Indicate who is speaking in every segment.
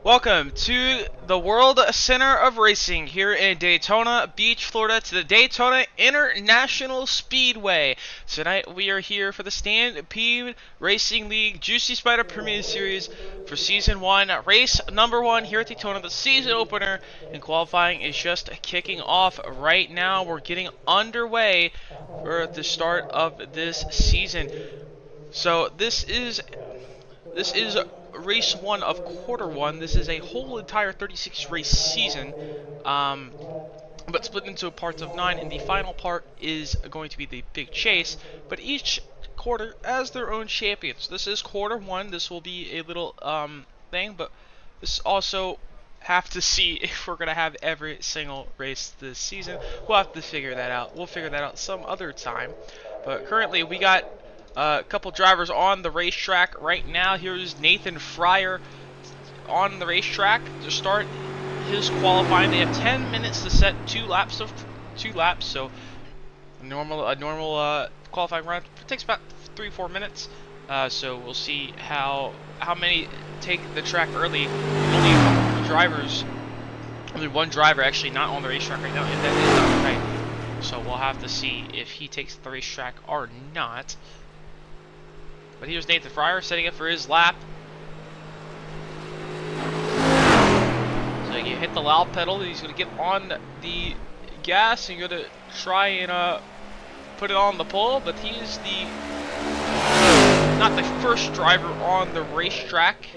Speaker 1: Welcome to the World Center of Racing here in Daytona Beach, Florida, to the Daytona International Speedway. Tonight we are here for the Stampede Racing League JuicySpydr Premier Series for Season 1, race number 1 here at Daytona. The season opener and qualifying is just kicking off right now. We're getting underway for the start of this season. So this is race 1 of quarter 1. This is a whole entire 36 race season, but split into parts of 9, and the final part is going to be the big chase, but each quarter has their own champions. This is quarter 1. This will be a little thing, but this also have to see if we're going to have every single race this season. We'll have to figure that out. We'll figure that out some other time, but currently we got a couple drivers on the racetrack right now. Here's Nathan Fryer on the racetrack to start his qualifying. They have 10 minutes to set two laps, so a normal qualifying run takes about 3-4 minutes. So we'll see how many take the track early. Only a couple of drivers, only one driver actually not on the racetrack right now, and that is Dr. Knight. So we'll have to see if he takes the racetrack or not. But here's Nathan Fryer setting up for his lap. So you hit the loud pedal, he's going to get on the gas and going to try and put it on the pole, but he's not the first driver on the racetrack.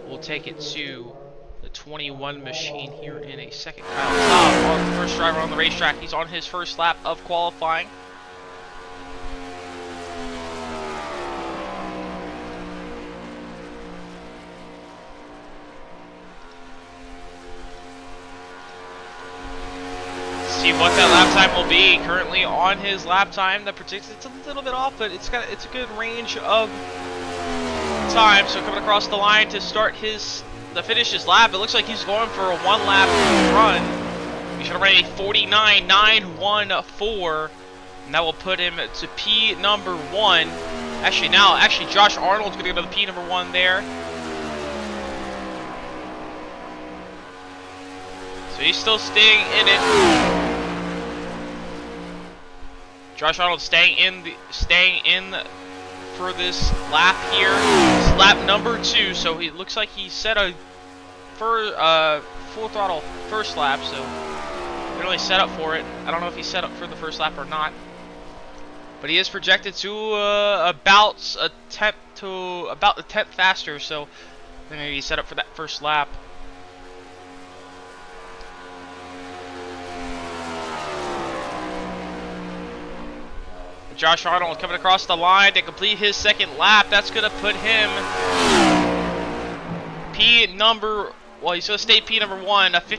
Speaker 1: We'll take it to the 21 machine here in a second. Kyle Cobb, the first driver on the racetrack. He's on his first lap of qualifying. See what that lap time will be. Currently on his lap time, the predicted it's a little bit off, but it's a good range of time. So coming across the line to finish his lap, it looks like he's going for a 1-lap run. He should have run a 49.914, and that will put him to P number 1. Actually, Josh Arnold's going to go to the P number 1 there. So he's still staying in it. Josh Arnold staying in for this lap here. It's lap number 2, so he looks like he set a full throttle first lap, so he really set up for it. I don't know if he set up for the first lap or not, but he is projected to about the 10th faster, so maybe he set up for that first lap. Josh Arnold coming across the line to complete his second lap. That's going to put him he's going to stay P number 1, that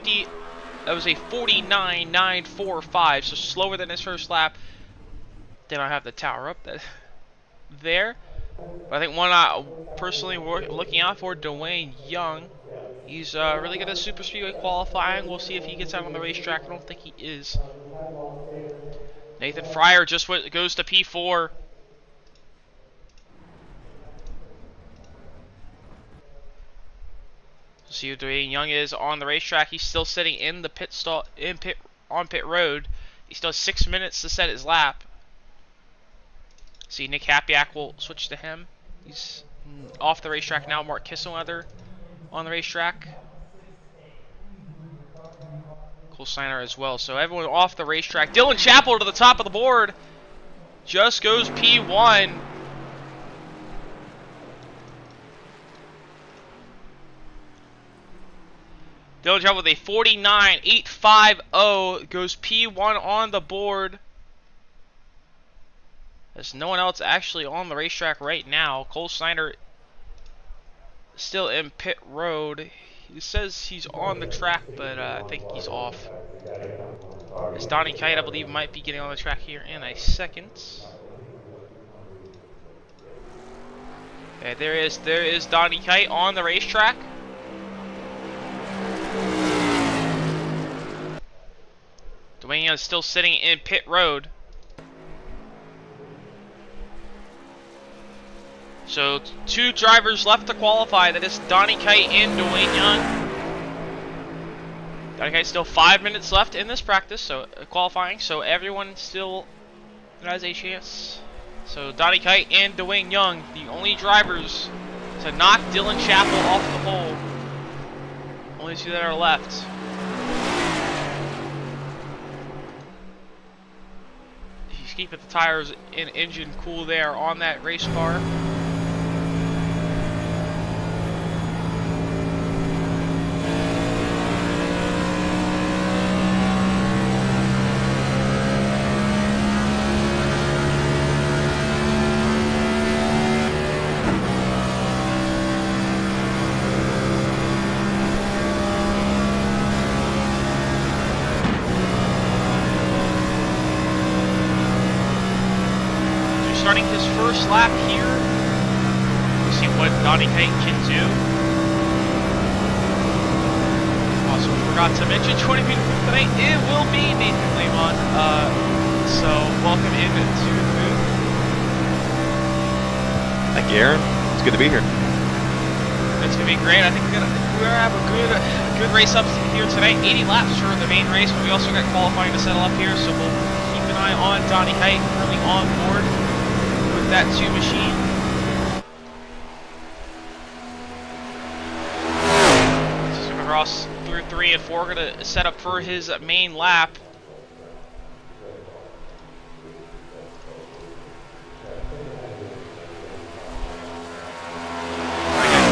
Speaker 1: was a 49.945, so slower than his first lap. Then I have the tower up there. But I think one personally looking out for, Dwayne Young. He's really good at super speedway qualifying. We'll see if he gets out on the racetrack. I don't think he is. Nathan Fryer just goes to P4. See who Dwayne Young is on the racetrack. He's still sitting in the on pit road. He still has 6 minutes to set his lap. See, Nick Hapiak will switch to him. He's off the racetrack now. Mark Kisselweather on the racetrack. Cole Steiner as well. So everyone off the racetrack. Dylan Chappell to the top of the board. Just goes P1. Dylan Chappell with a 49.850 goes P1 on the board. There's no one else actually on the racetrack right now. Cole Steiner still in pit road. He says he's on the track, but I think he's off. As Donnie Kite, I believe, might be getting on the track here in a second. Okay, there is Donnie Kite on the racetrack. Dwayne is still sitting in pit road. So 2 drivers left to qualify. That is Donnie Kite and Dwayne Young. Donnie Kite still 5 minutes left in this practice, so qualifying. So everyone still has a chance. So Donnie Kite and Dwayne Young, the only drivers to knock Dylan Chappell off the pole. Only 2 that are left. He's keeping the tires and engine cool there on that race car. Starting his first lap here. We'll see what Donnie Kite can do. Also forgot to mention, joining me tonight, it will be Nathan Lehman. So welcome in to the booth.
Speaker 2: Thank you, Aaron. It's good to be here.
Speaker 1: It's gonna be great. I think we're gonna have a good race up here tonight. 80 laps for the main race, but we also got qualifying to settle up here, so we'll keep an eye on Donnie Kite coming on board with that 2 machine. This is gonna cross through 3 and 4, gonna set up for his main lap.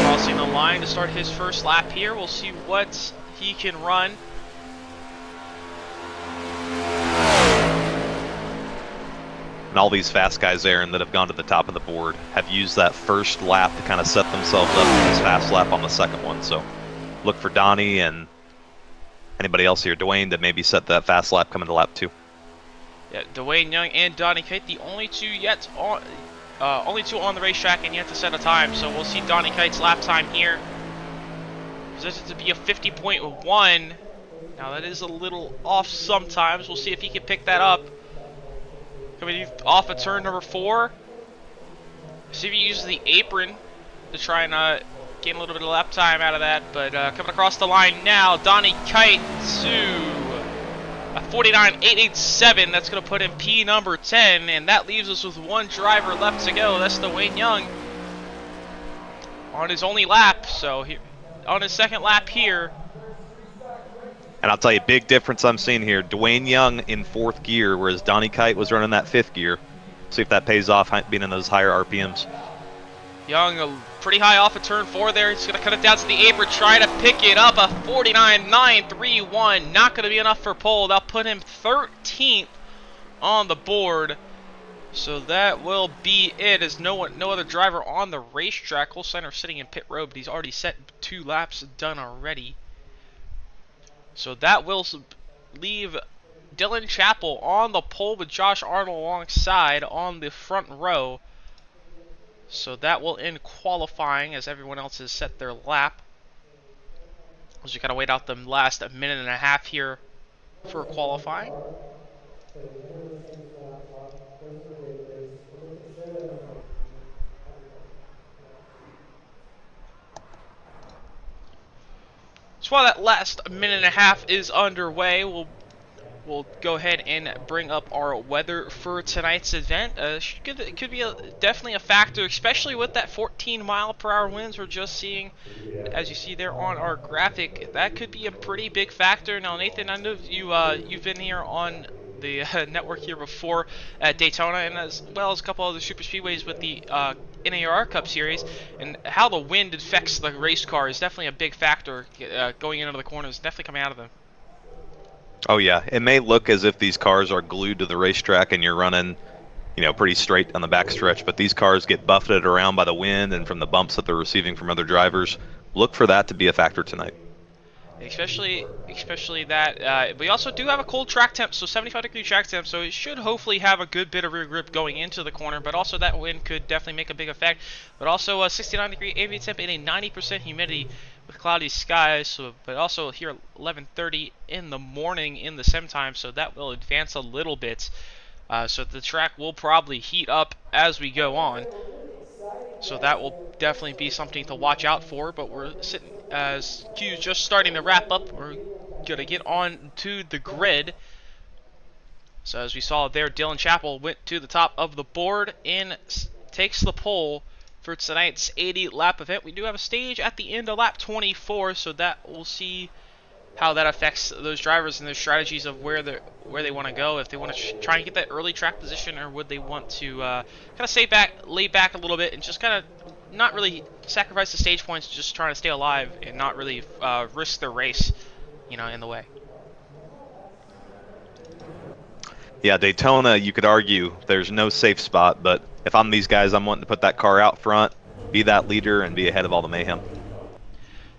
Speaker 1: Crossing the line to start his first lap here. We'll see what he can run.
Speaker 2: And all these fast guys, Aaron, that have gone to the top of the board have used that first lap to kind of set themselves up for this fast lap on the second one. So look for Donnie and anybody else here, Dwayne, that maybe set that fast lap coming to lap 2.
Speaker 1: Yeah, Dwayne Young and Donnie Kite, the only 2 yet on, on the racetrack and yet to set a time. So we'll see Donnie Kite's lap time here. Projected to be a 50.1. Now that is a little off sometimes. We'll see if he can pick that up. Coming off of turn number 4. See if he uses the apron to try and gain a little bit of lap time out of that. But coming across the line now, Donnie Kite to a 49.887. That's going to put him P number 10. And that leaves us with 1 driver left to go. That's Dwayne Young on his only lap. So on his second lap here.
Speaker 2: And I'll tell you, big difference I'm seeing here. Dwayne Young in 4th gear, whereas Donnie Kite was running that 5th gear. See if that pays off, being in those higher RPMs.
Speaker 1: Young, pretty high off of turn 4 there. He's going to cut it down to the apron, try to pick it up. A 49.931. Not going to be enough for pole. That'll put him 13th on the board. So that will be it. As no other driver on the racetrack. Holsteiner sitting in pit road, but he's already set 2 laps done already. So that will leave Dylan Chappell on the pole with Josh Arnold alongside on the front row. So that will end qualifying as everyone else has set their lap. We'll just gotta wait out the last minute and a half here for qualifying. So while that last minute and a half is underway, we'll go ahead and bring up our weather for tonight's event. It could be definitely a factor, especially with that 14-mile-per-hour winds we're just seeing, as you see there on our graphic. That could be a pretty big factor. Now, Nathan, I know you've been here on the network here before at Daytona, and as well as a couple other super speedways with the NAR Cup Series, and how the wind affects the race car is definitely a big factor going into the corners, definitely coming out of them.
Speaker 2: Oh yeah, it may look as if these cars are glued to the racetrack and you're running, pretty straight on the backstretch, but these cars get buffeted around by the wind and from the bumps that they're receiving from other drivers. Look for that to be a factor tonight.
Speaker 1: Especially that we also do have a cold track temp, so 75-degree track temp, so it should hopefully have a good bit of rear grip going into the corner, but also that wind could definitely make a big effect. But also a 69-degree ambient temp and a 90% humidity with cloudy skies, but also here at 11:30 in the morning in the sim time, so that will advance a little bit. So the track will probably heat up as we go on. So that will definitely be something to watch out for. But we're sitting as Q's just starting to wrap up. We're gonna get on to the grid. So as we saw there, Dylan Chappell went to the top of the board and takes the pole for tonight's 80-lap event. We do have a stage at the end of lap 24, so that we'll see how that affects those drivers and their strategies of where they want to go. If they want to try and get that early track position, or would they want to kind of lay back a little bit and just kind of not really sacrifice the stage points, just trying to stay alive and not really risk their race, in the way.
Speaker 2: Yeah, Daytona, you could argue there's no safe spot, but if I'm these guys, I'm wanting to put that car out front, be that leader, and be ahead of all the mayhem.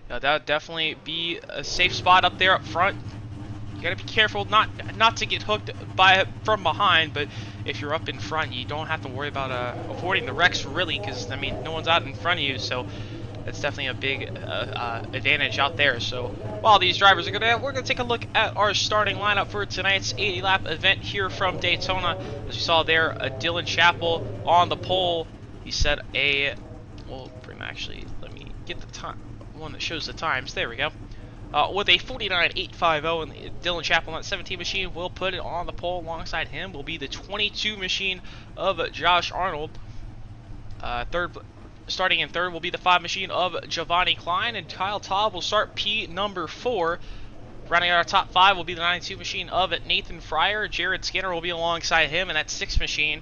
Speaker 1: Yeah, that would definitely be a safe spot up there up front. You gotta be careful not to get hooked from behind, but if you're up in front, you don't have to worry about avoiding the wrecks really, because I mean no one's out in front of you, so that's definitely a big advantage out there. So while these drivers are we're gonna take a look at our starting lineup for tonight's 80-lap event here from Daytona. As you saw there, Dylan Chappell on the pole. He set let me get the time, one that shows the times. There we go. With a 49.850, and Dylan Chappell on that 17 machine will put it on the pole. Alongside him will be the 22 machine of Josh Arnold. Starting in third will be the 5 machine of Giovanni Klein, and Kyle Taub will start P number 4. Rounding out our top 5 will be the 92 machine of Nathan Fryer. Jared Skinner will be alongside him in that 6th machine.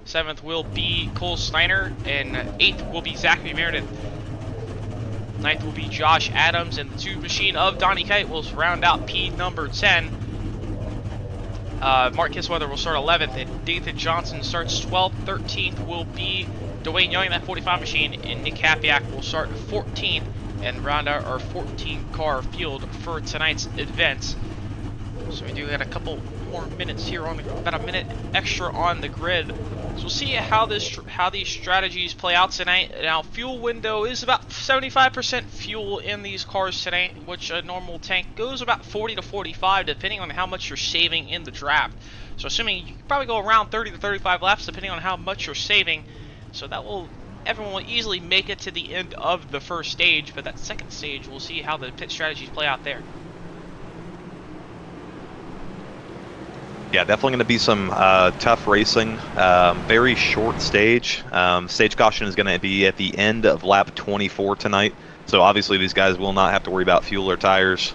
Speaker 1: 7th will be Cole Steiner, and 8th will be Zachary Meredith. 9th will be Josh Adams, and the 2 machine of Donnie Kite will round out P number 10. Mark Kisweather will start 11th, and Nathan Johnson starts 12th. 13th will be Dwayne Young in that 45 machine, and Nick Hapiak will start 14th and round out our 14-car field for tonight's events. So we do get a couple more minutes here on about a minute extra on the grid. So we'll see how these strategies play out tonight. Now, fuel window is about 75% fuel in these cars tonight, which a normal tank goes about 40 to 45, depending on how much you're saving in the draft. So assuming you can probably go around 30 to 35 laps, depending on how much you're saving. So everyone will easily make it to the end of the first stage, but that second stage, we'll see how the pit strategies play out there.
Speaker 2: Yeah, definitely going to be some tough racing. Very short stage. Stage caution is going to be at the end of lap 24 tonight. So obviously these guys will not have to worry about fuel or tires.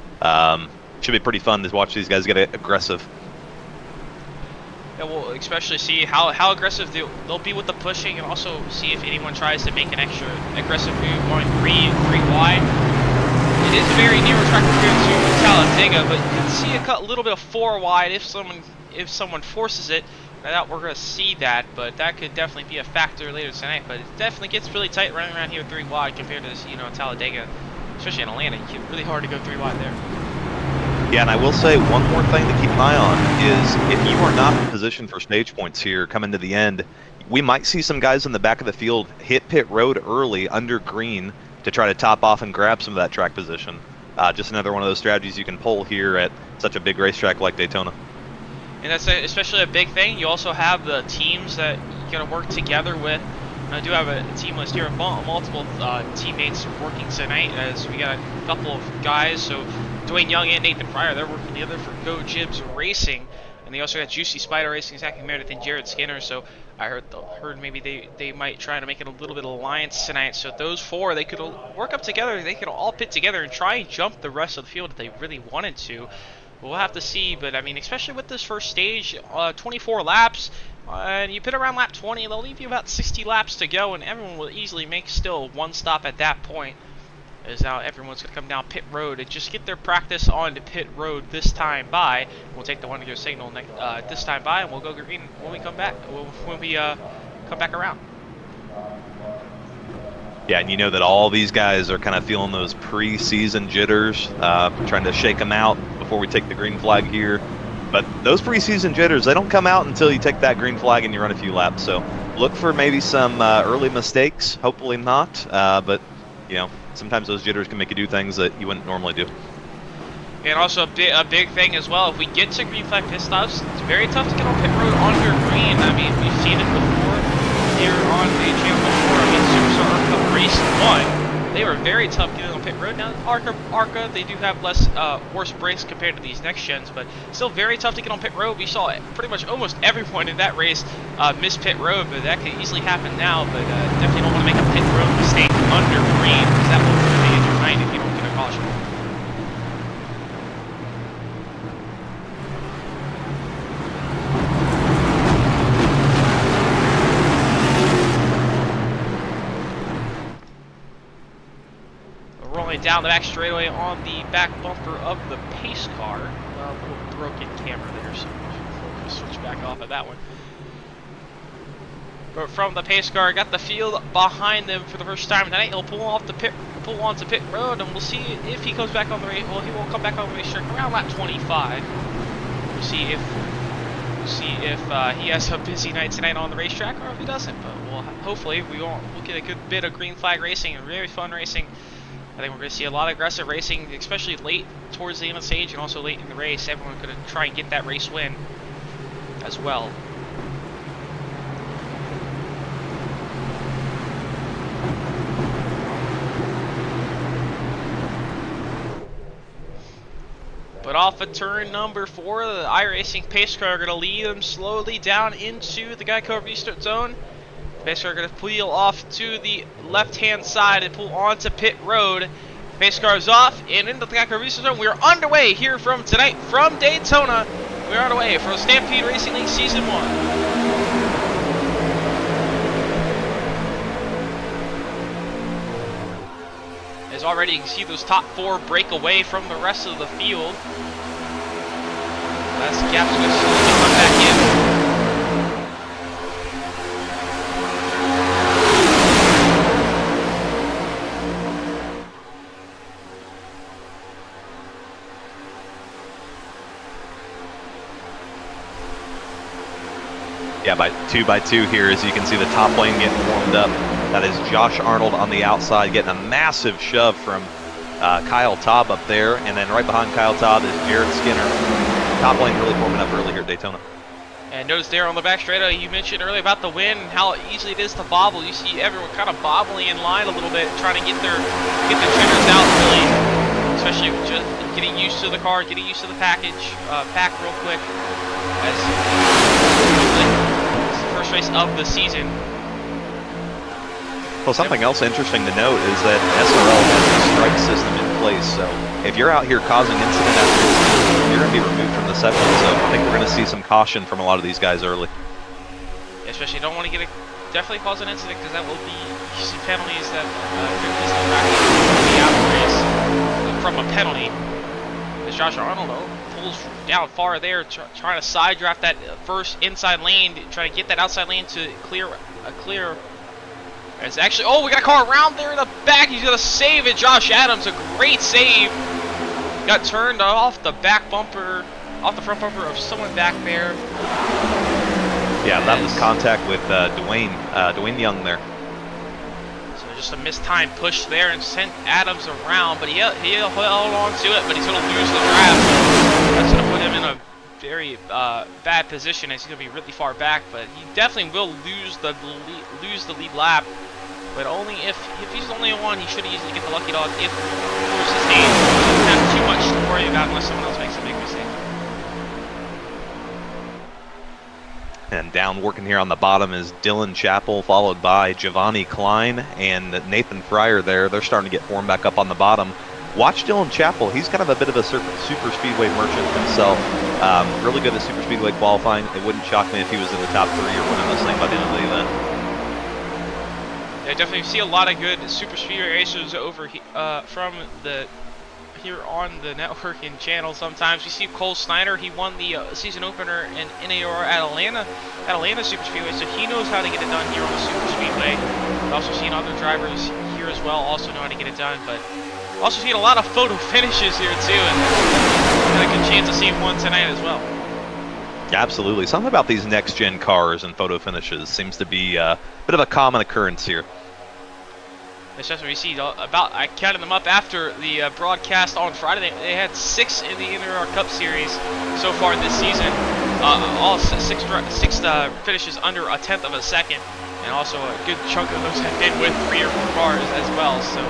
Speaker 2: Should be pretty fun to watch these guys get aggressive.
Speaker 1: Yeah, we'll especially see how aggressive they'll be with the pushing, and also see if anyone tries to make an extra aggressive move going 3 wide. It is a very narrow track compared to Talladega, but you can see a little bit of 4 wide if someone forces it. I doubt we're going to see that, but that could definitely be a factor later tonight. But it definitely gets really tight running around here 3 wide compared to Talladega, especially in Atlanta. You get really hard to go 3 wide there.
Speaker 2: Yeah, and I will say one more thing to keep an eye on is if you are not in position for stage points here coming to the end, we might see some guys in the back of the field hit pit road early under green to try to top off and grab some of that track position. Just another one of those strategies you can pull here at such a big racetrack like Daytona.
Speaker 1: And that's especially a big thing. You also have the teams that you're going to work together with. I do have a team list here of multiple teammates working tonight, as we got a couple of guys. So Dwayne Young and Nathan Fryer, they're working together for Go Jibs Racing. And they also got JuicySpydr Racing, Zachary Meredith, and Jared Skinner. So I heard maybe they might try to make it a little bit of alliance tonight. So those 4, they could work up together. They could all pit together and try and jump the rest of the field if they really wanted to. We'll have to see, but I mean, especially with this first stage, 24 laps, and you pit around lap 20, they'll leave you about 60 laps to go, and everyone will easily make still one stop at that point. As now everyone's going to come down pit road and just get their practice on the pit road this time by. We'll take the 1-go signal this time by, and we'll go green when we come back. When we come back around.
Speaker 2: Yeah, and you know that all these guys are kind of feeling those pre-season jitters, trying to shake them out before we take the green flag here. But those pre-season jitters, they don't come out until you take that green flag and you run a few laps. So look for maybe some early mistakes. Hopefully not. But, sometimes those jitters can make you do things that you wouldn't normally do.
Speaker 1: And also a big thing as well, if we get to green flag pit stops, it's very tough to get on pit road under green. I mean, we've seen it before here on the channel before. least one. They were very tough getting on pit road. Now, ARCA, they do have less worse brakes compared to these next gens, but still very tough to get on pit road. We saw pretty much almost everyone in that race miss pit road, but that could easily happen now. But definitely don't want to make a pit road mistake under green, because that will really get your mind if you don't get a caution. Rolling down the back straightaway on the back bumper of the pace car. A little broken camera there, so we'll switch back off of that one. But from the pace car, got the field behind them for the first time tonight. He'll pull onto pit road, and we'll see if he comes back on the race. Well, he will come back on the racetrack around lap 25. We'll see if he has a busy night tonight on the racetrack, or if he doesn't. But hopefully we'll get a good bit of green flag racing and very fun racing. I think we're going to see a lot of aggressive racing, especially late towards the end of the stage and also late in the race. Everyone's going to try and get that race win as well. But off of turn number 4, the iRacing pace car are going to lead them slowly down into the Geico restart zone. Pace car going to peel off to the left-hand side and pull onto pit road. Pace car is off and into the Geico restart zone. We are underway here from tonight from Daytona. We are underway for Stampede Racing League Season 1. As already you can see those top 4 break away from the rest of the field. Last gap's going to slowly come back in.
Speaker 2: Yeah, by 2 here, as you can see the top lane getting warmed up. That is Josh Arnold on the outside getting a massive shove from Kyle Taub up there. And then right behind Kyle Taub is Jared Skinner. Top lane really warming up early here at Daytona.
Speaker 1: And notice there on the back straightaway, you mentioned earlier about the wind and how easy it is to bobble. You see everyone kind of bobbling in line a little bit, trying to get their triggers out really, especially just getting used to the car, getting used to the pack real quick. As it's the first race of the season.
Speaker 2: Well, something else interesting to note is that SRL has a strike system in place, so if you're out here causing incident after incident, you're going to be removed from the session, so I think we're going to see some caution from a lot of these guys early.
Speaker 1: Yeah, especially don't want to definitely cause an incident, because that will be some penalties that be out of the race from a penalty. As Josh Arnold pulls down far there, trying to side draft that first inside lane, trying to get that outside lane to clear. It's actually, oh, we got a car around there in the back. He's going to save it. Josh Adams, a great save. Got turned off the back bumper, off the front bumper of someone back there.
Speaker 2: Yeah, that was contact with Dwayne Young there.
Speaker 1: So just a mistimed push there and sent Adams around, but he held on to it, but he's going to lose the draft. That's going to put him in a very bad position, as he's going to be really far back, but he definitely will lose the lead lap. But only if he's the only one, he should easily get the lucky dog if force sustained. He doesn't have too much to worry about unless someone else makes a big mistake.
Speaker 2: And down working here on the bottom is Dylan Chappell, followed by Giovanni Klein and Nathan Fryer there. They're starting to get formed back up on the bottom. Watch Dylan Chappell. He's kind of a bit of a super speedway merchant himself. Really good at super speedway qualifying. It wouldn't shock me if he was in the top 3 or winning this thing by the end of the event.
Speaker 1: Yeah, definitely see a lot of good super speedway racers over from here on the network and channel. Sometimes we see Cole Snyder. He won the season opener in NAR at Atlanta Super Speedway, so he knows how to get it done here on the super speedway. We've also seen other drivers here as well also know how to get it done, but also seen a lot of photo finishes here too, and got a good chance of seeing one tonight as well.
Speaker 2: Absolutely. Something about these next-gen cars and photo finishes seems to be a bit of a common occurrence here.
Speaker 1: Especially we see about, I counted them up after the broadcast on Friday. They had 6 in the NAR Cup Series so far this season. All six finishes under a tenth of a second. and also a good chunk of those have been with 3 or 4 cars as well. So,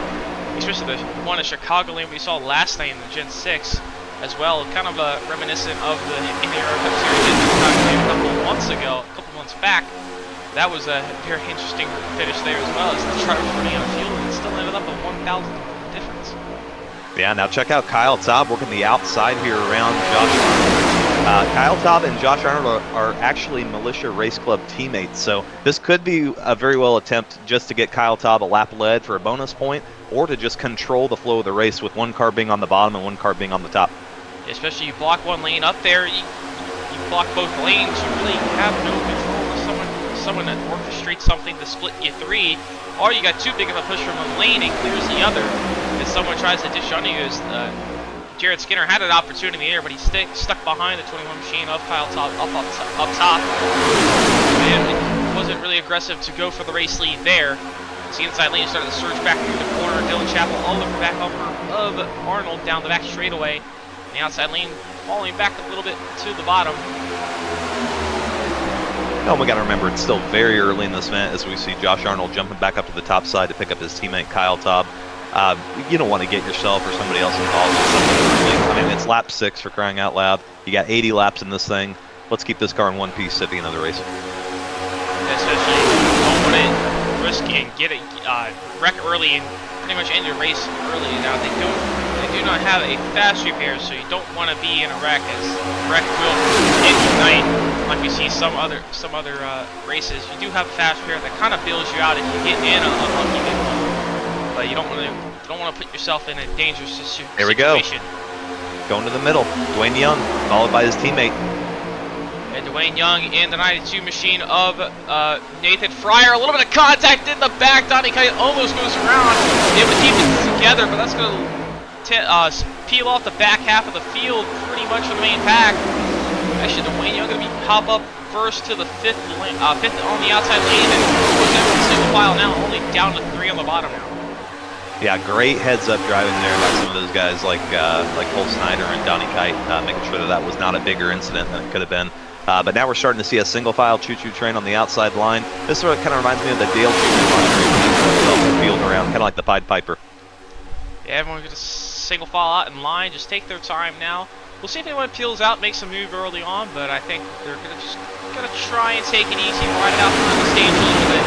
Speaker 1: especially the one in Chicago lane we saw last night in the Gen 6 as well, kind of reminiscent of the Indy Cup Series a couple months ago, a couple months back. That was a very interesting finish there as well, as the driver running out of fuel and still ended up a 1,000 difference.
Speaker 2: Yeah, now check out Kyle Taub working the outside here around Josh Arnold. Kyle Taub and Josh Arnold are actually Militia Race Club teammates, so this could be a very well attempt just to get Kyle Taub a lap lead for a bonus point, or to just control the flow of the race with one car being on the bottom and one car being on the top.
Speaker 1: Especially you block one lane up there, you block both lanes, you really have no control of someone that orchestrates something to split you 3, or you got too big of a push from one lane and clears the other. If someone tries to dish on you, as Jared Skinner had an opportunity in the air, but he's stuck behind the 21 machine of Kyle Taub up top. And it wasn't really aggressive to go for the race lead there. The inside lane started to surge back through the corner. Dylan Chappell all over back of Arnold down the back straightaway. The outside lane falling back a little bit to the bottom.
Speaker 2: Oh, we got to remember it's still very early in this event as we see Josh Arnold jumping back up to the top side to pick up his teammate Kyle Taub. You don't want to get yourself or somebody else involved with something early. I mean, it's lap 6 for crying out loud. You got 80 laps in this thing. Let's keep this car in one piece at the end of the race.
Speaker 1: Especially don't want to risk and get a wreck early and pretty much end your race early. Now they do not have a fast repair, so you don't want to be in a wreck, as wreck will end tonight, like we see some other races. You do have a fast repair that kind of bails you out if you get in a unlucky big one, but you don't want to put yourself in a dangerous situation.
Speaker 2: Here we go. Going to the middle, Dwayne Young, followed by his teammate.
Speaker 1: And Dwayne Young in the 92 machine of Nathan Fryer. A little bit of contact in the back. Donnie Kite almost goes around. Able to keep it together, but that's going to peel off the back half of the field pretty much for the main pack. Actually, Dwayne Young going to hop up first to the fifth on the outside lane, and goes down to single file now, only down to 3 on the bottom now.
Speaker 2: Yeah, great heads-up driving there by some of those guys like Cole Snyder and Donnie Kite, making sure that was not a bigger incident than it could have been. But now we're starting to see a single-file choo-choo train on the outside line. This sort of kind of reminds me of the Dale choo-choo line, field around, kind of like the Pied Piper.
Speaker 1: Yeah, everyone's going to single file out in line, just take their time now. We'll see if anyone peels out, makes a move early on, but I think they're gonna try and take it easy, ride it out through the stage a little bit.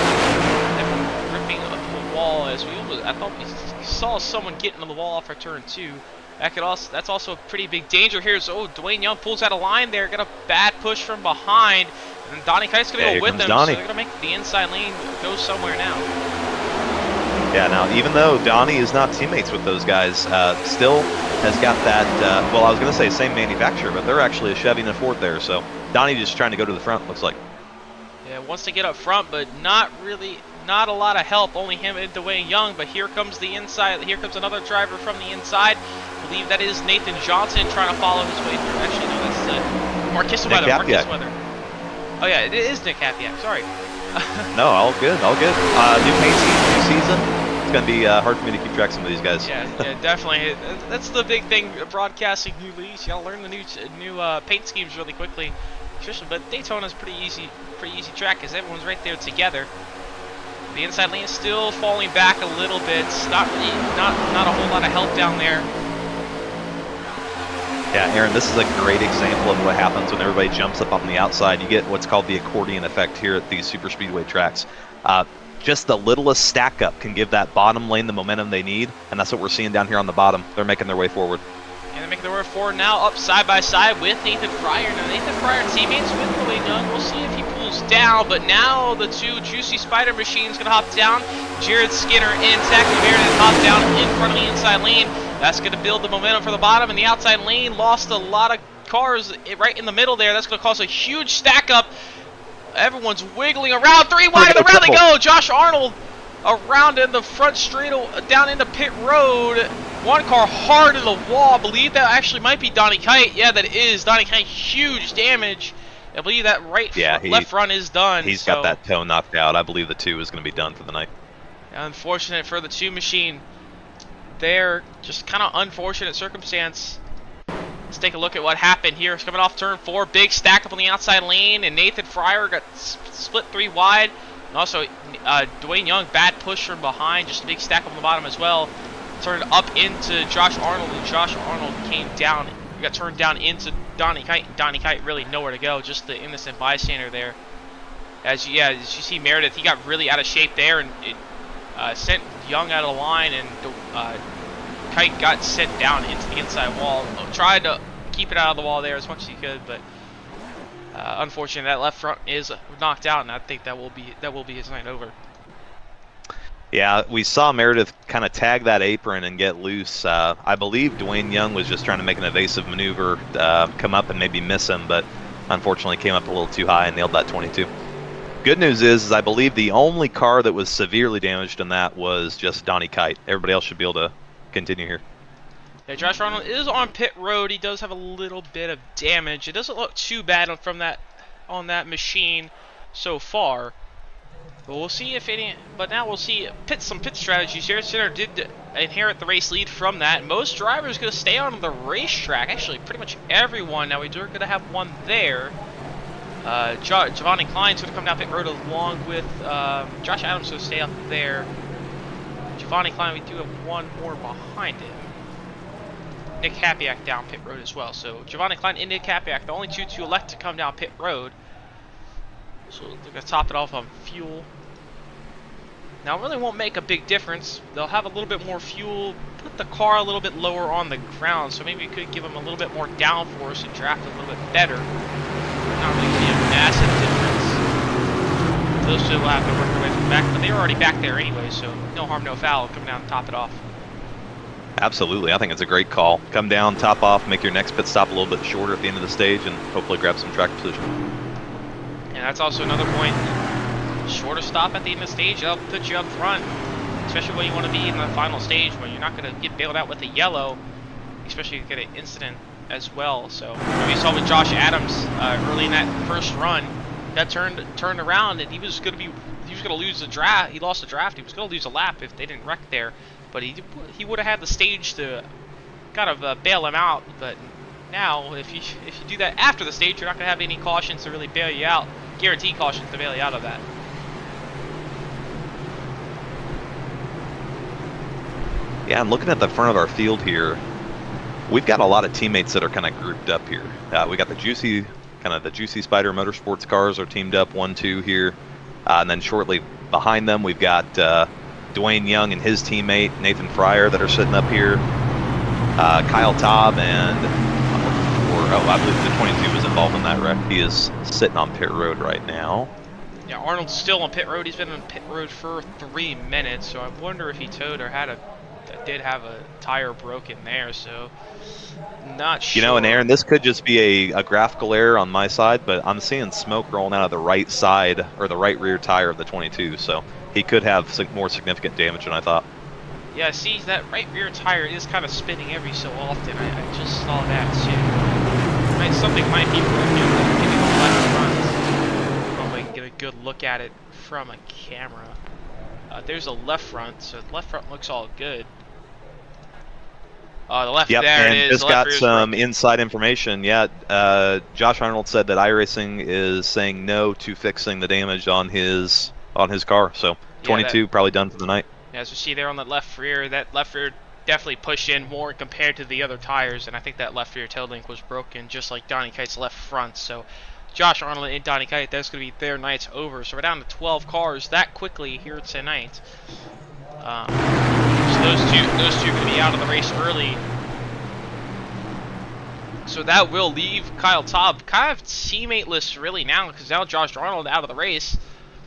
Speaker 1: They're ripping up the wall as I thought we saw someone get into the wall off our turn 2. That's also a pretty big danger here. So Dwayne Young pulls out a line there, got a bad push from behind, and Donnie Kite's gonna go with them.
Speaker 2: Donnie.
Speaker 1: So they're gonna make the inside lane go somewhere now.
Speaker 2: Yeah, now even though Donnie is not teammates with those guys, still has got that, well, I was going to say same manufacturer, but they're actually a Chevy and a Ford there, so Donnie just trying to go to the front, looks like.
Speaker 1: Yeah, wants to get up front, but not a lot of help, only him and Dwayne Young, but here comes the inside, here comes another driver from the inside. I believe that is Nathan Johnson trying to follow his way through. Actually, no, that's Marcus Weather. Marcus Weather. Oh yeah, it is Nick Hapiak, sorry.
Speaker 2: No, all good, all good. New paint scheme, new season. It's going to be hard for me to keep track of some of these guys.
Speaker 1: Yeah, definitely. That's the big thing, broadcasting new leagues. You gotta learn the new paint schemes really quickly. But Daytona's pretty easy track because everyone's right there together. The inside lane is still falling back a little bit. Not a whole lot of help down there.
Speaker 2: Yeah, Aaron, this is a great example of what happens when everybody jumps up on the outside. You get what's called the accordion effect here at these super speedway tracks. Just the littlest stack up can give that bottom lane the momentum they need, and that's what we're seeing down here on the bottom. They're making their way forward.
Speaker 1: And they're making their way forward now, up side by side with Nathan Fryer. Now Nathan Fryer teammates with Dwayne Young. We'll see if he pulls down, but now the two JuicySpydr machines gonna hop down. Jared Skinner and Zach Meredith hop down in front of the inside lane. That's gonna build the momentum for the bottom, and the outside lane lost a lot of cars right in the middle there. That's gonna cause a huge stack up. Everyone's wiggling around, 3 wide, around they go. Josh Arnold around in the front straight, down into pit road. One car hard in the wall. I believe that actually might be Donnie Kite. Yeah, that is Donnie Kite. Huge damage. I believe that left front is done.
Speaker 2: He's got that toe knocked out. I believe the 2 is going to be done for the night.
Speaker 1: Unfortunate for the 2 machine. They're just kind of unfortunate circumstance. Let's take a look at what happened here. It's coming off turn 4, big stack up on the outside lane, and Nathan Fryer got split 3 wide. And also, Dwayne Young, bad push from behind, just a big stack on the bottom as well. Turned up into Josh Arnold, and Josh Arnold came down. Got turned down into Donnie Kite. Donnie Kite really nowhere to go, just the innocent bystander there. As you see Meredith, he got really out of shape there, and it sent Young out of the line, and Kite got sent down into the inside wall. Tried to keep it out of the wall there as much as he could, but unfortunately that left front is knocked out, and I think that will be his night over.
Speaker 2: Yeah, we saw Meredith kind of tag that apron and get loose. I believe Dwayne Young was just trying to make an evasive maneuver, come up and maybe miss him, but unfortunately came up a little too high and nailed that 22. Good news is I believe the only car that was severely damaged in that was just Donnie Kite. Everybody else should be able to continue here.
Speaker 1: Yeah, Josh Arnold is on pit road. He does have a little bit of damage. It doesn't look too bad on that machine so far. But we'll see if any. But now we'll see some pit strategies here. Center did inherit the race lead from that. Most drivers going to stay on the racetrack. Actually, pretty much everyone. Now we are going to have one there. Giovanni Klein's going to come down pit road along with Josh Adams going to stay up there. Giovanni Klein, we do have one more behind him. Nick Hapiak down pit road as well. So Giovanni Klein and Nick Hapiak, the only two to elect to come down pit road. So they're going to top it off on fuel. Now, it really won't make a big difference. They'll have a little bit more fuel, put the car a little bit lower on the ground, so maybe it could give them a little bit more downforce and draft a little bit better. Not really be a massive difference. Those two will have to work their way from the back, but they were already back there anyway, so no harm, no foul. Come down and top it off.
Speaker 2: Absolutely. I think it's a great call. Come down, top off, make your next pit stop a little bit shorter at the end of the stage, and hopefully grab some track position.
Speaker 1: And that's also another point. Shorter stop at the end of the stage, that'll put you up front, especially when you want to be in the final stage when you're not going to get bailed out with a yellow, especially if you get an incident as well. So we saw with Josh Adams early in that first run, got turned around, and he was going to lose the draft. He lost the draft. He was going to lose a lap if they didn't wreck there, but he would have had the stage to kind of bail him out. But now, if you do that after the stage, you're not going to have any cautions to really bail you out. Guaranteed cautions to bail you out of that.
Speaker 2: Yeah, and looking at the front of our field here, we've got a lot of teammates that are kind of grouped up here. We got the JuicySpydr Motorsports cars are teamed up 1-2 here, and then shortly behind them we've got Dwayne Young and his teammate Nathan Fryer that are sitting up here. Kyle Taub and I believe the 22 was involved in that wreck. He is sitting on pit road right now.
Speaker 1: Yeah, Arnold's still on pit road. He's been on pit road for 3 minutes, so I wonder if he towed or did have a tire broken there, so not sure.
Speaker 2: You know, and Aaron, this could just be a graphical error on my side, but I'm seeing smoke rolling out of the right side, or the right rear tire of the 22, so he could have more significant damage than I thought.
Speaker 1: Yeah, see, that right rear tire is kind of spinning every so often. I just saw that too. Something might be broken. Maybe the left front. Probably get a good look at it from a camera. There's a left front, so the left front looks all good. The left,
Speaker 2: yep,
Speaker 1: there
Speaker 2: and
Speaker 1: it is.
Speaker 2: Just got some inside information. Yeah, Josh Arnold said that iRacing is saying no to fixing the damage on his car. So 22 probably done for the night.
Speaker 1: Yeah, as you see there on the left rear, that left rear definitely pushed in more compared to the other tires, and I think that left rear tail link was broken, just like Donnie Kite's left front. So Josh Arnold and Donnie Kite, that's going to be their night's over. So we're down to 12 cars that quickly here tonight. So those two are going to be out of the race early. So that will leave Kyle Taub kind of teammate-less really now, because now Josh Arnold out of the race.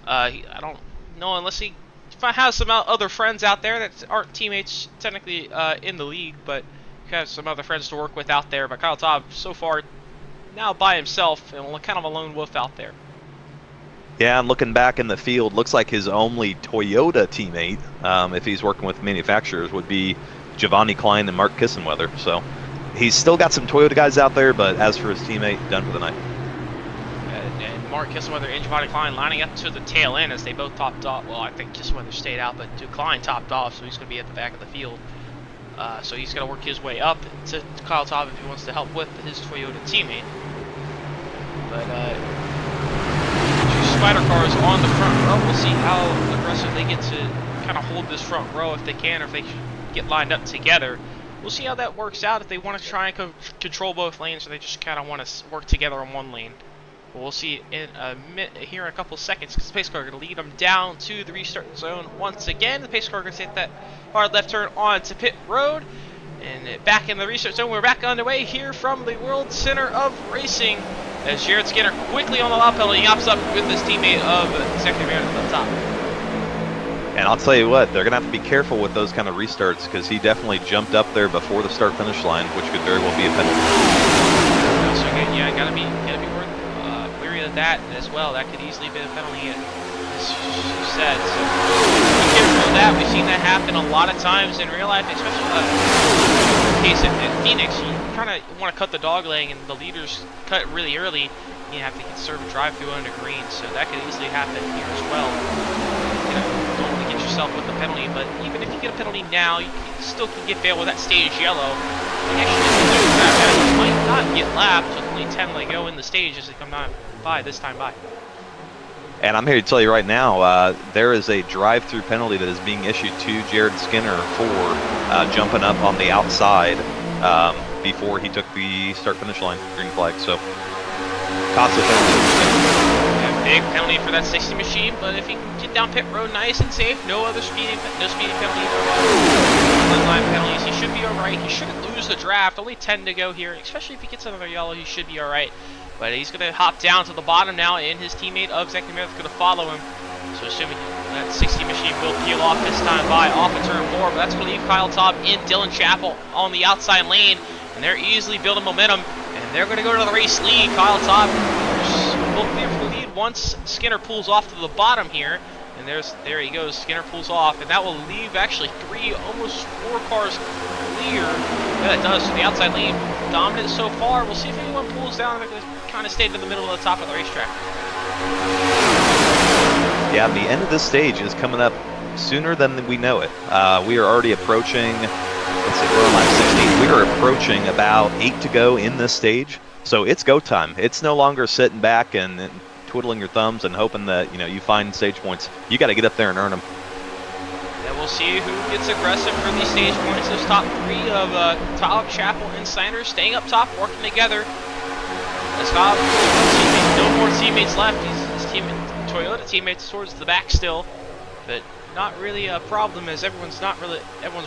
Speaker 1: I don't know unless he has some other friends out there that aren't teammates technically in the league, but he has some other friends to work with out there. But Kyle Taub so far now by himself and kind of a lone wolf out there.
Speaker 2: Yeah, and looking back in the field, looks like his only Toyota teammate, if he's working with manufacturers, would be Giovanni Klein and Mark Kissenweather. So he's still got some Toyota guys out there, but as for his teammate, done for the night.
Speaker 1: And Mark Kissenweather and Giovanni Klein lining up to the tail end as they both topped off. Well, I think Kissenweather stayed out, but Klein topped off, so he's going to be at the back of the field. So he's going to work his way up to Kyle Taub if he wants to help with his Toyota teammate. But JuicySpydr cars on the front row. We'll see how aggressive they get to kind of hold this front row if they can, or if they get lined up together. We'll see how that works out, if they want to try and control both lanes, or they just kind of want to work together on one lane. But we'll see in here in a couple seconds, because the pace car is going to lead them down to the restart zone once again. The pace car is going to take that hard left turn onto pit road. And back in the restart zone, we're back underway here from the World Center of Racing, as Jared Skinner quickly on the loud penalty hops up with his teammate of Zachary Meredith at the top.
Speaker 2: And I'll tell you what, they're going to have to be careful with those kind of restarts, because he definitely jumped up there before the start-finish line, which could very well be a penalty.
Speaker 1: So good, yeah, gotta be wary of that as well. That could easily be a penalty, as you said. So be careful of that. We've seen that happen a lot of times in real life, especially in the case in Phoenix. You kind of want to cut the dog leg, and the leaders cut really early. You have to conserve a drive-through under green, so that could easily happen here as well. Don't want to get yourself with the penalty, but even if you get a penalty now, you still can get bailed with that stage yellow. You might not get lapped with only 10 to go in the stage as they come by this time by.
Speaker 2: And I'm here to tell you right now, there is a drive-through penalty that is being issued to Jared Skinner for jumping up on the outside before he took the start-finish line green flag. So, cost of penalty.
Speaker 1: Big penalty for that 60 machine, but if he can get down pit road nice and safe, no speeding penalty, no line penalties, he should be alright. He shouldn't lose the draft. Only 10 to go here, especially if he gets another yellow, he should be alright. But he's going to hop down to the bottom now, and his teammate of Zachary Meredith is going to follow him. So assuming that 60 machine will peel off this time by off of turn 4, but that's going to leave Kyle Taub in Dylan Chappell on the outside lane, and they're easily building momentum, and they're going to go to the race lead. Kyle Taub will clear for the lead once Skinner pulls off to the bottom here, and there he goes. Skinner pulls off, and that will leave actually almost four cars clear. Yeah, that does. So the outside lane dominant so far. We'll see if anyone pulls down. They're going to kind of stay to the middle of the top of the racetrack.
Speaker 2: Yeah, the end of this stage is coming up sooner than we know it. We are already approaching, let's see, we're on lap 16. We are approaching about 8 to go in this stage. So it's go time. It's no longer sitting back and twiddling your thumbs and hoping that you find stage points. You got to get up there and earn them.
Speaker 1: Yeah, we'll see who gets aggressive for these stage points. Those top three of Taub, Chappell, and Snyder staying up top, working together. As Taub, no more teammates left. His Toyota teammates towards the back still, but not really a problem, as everyone's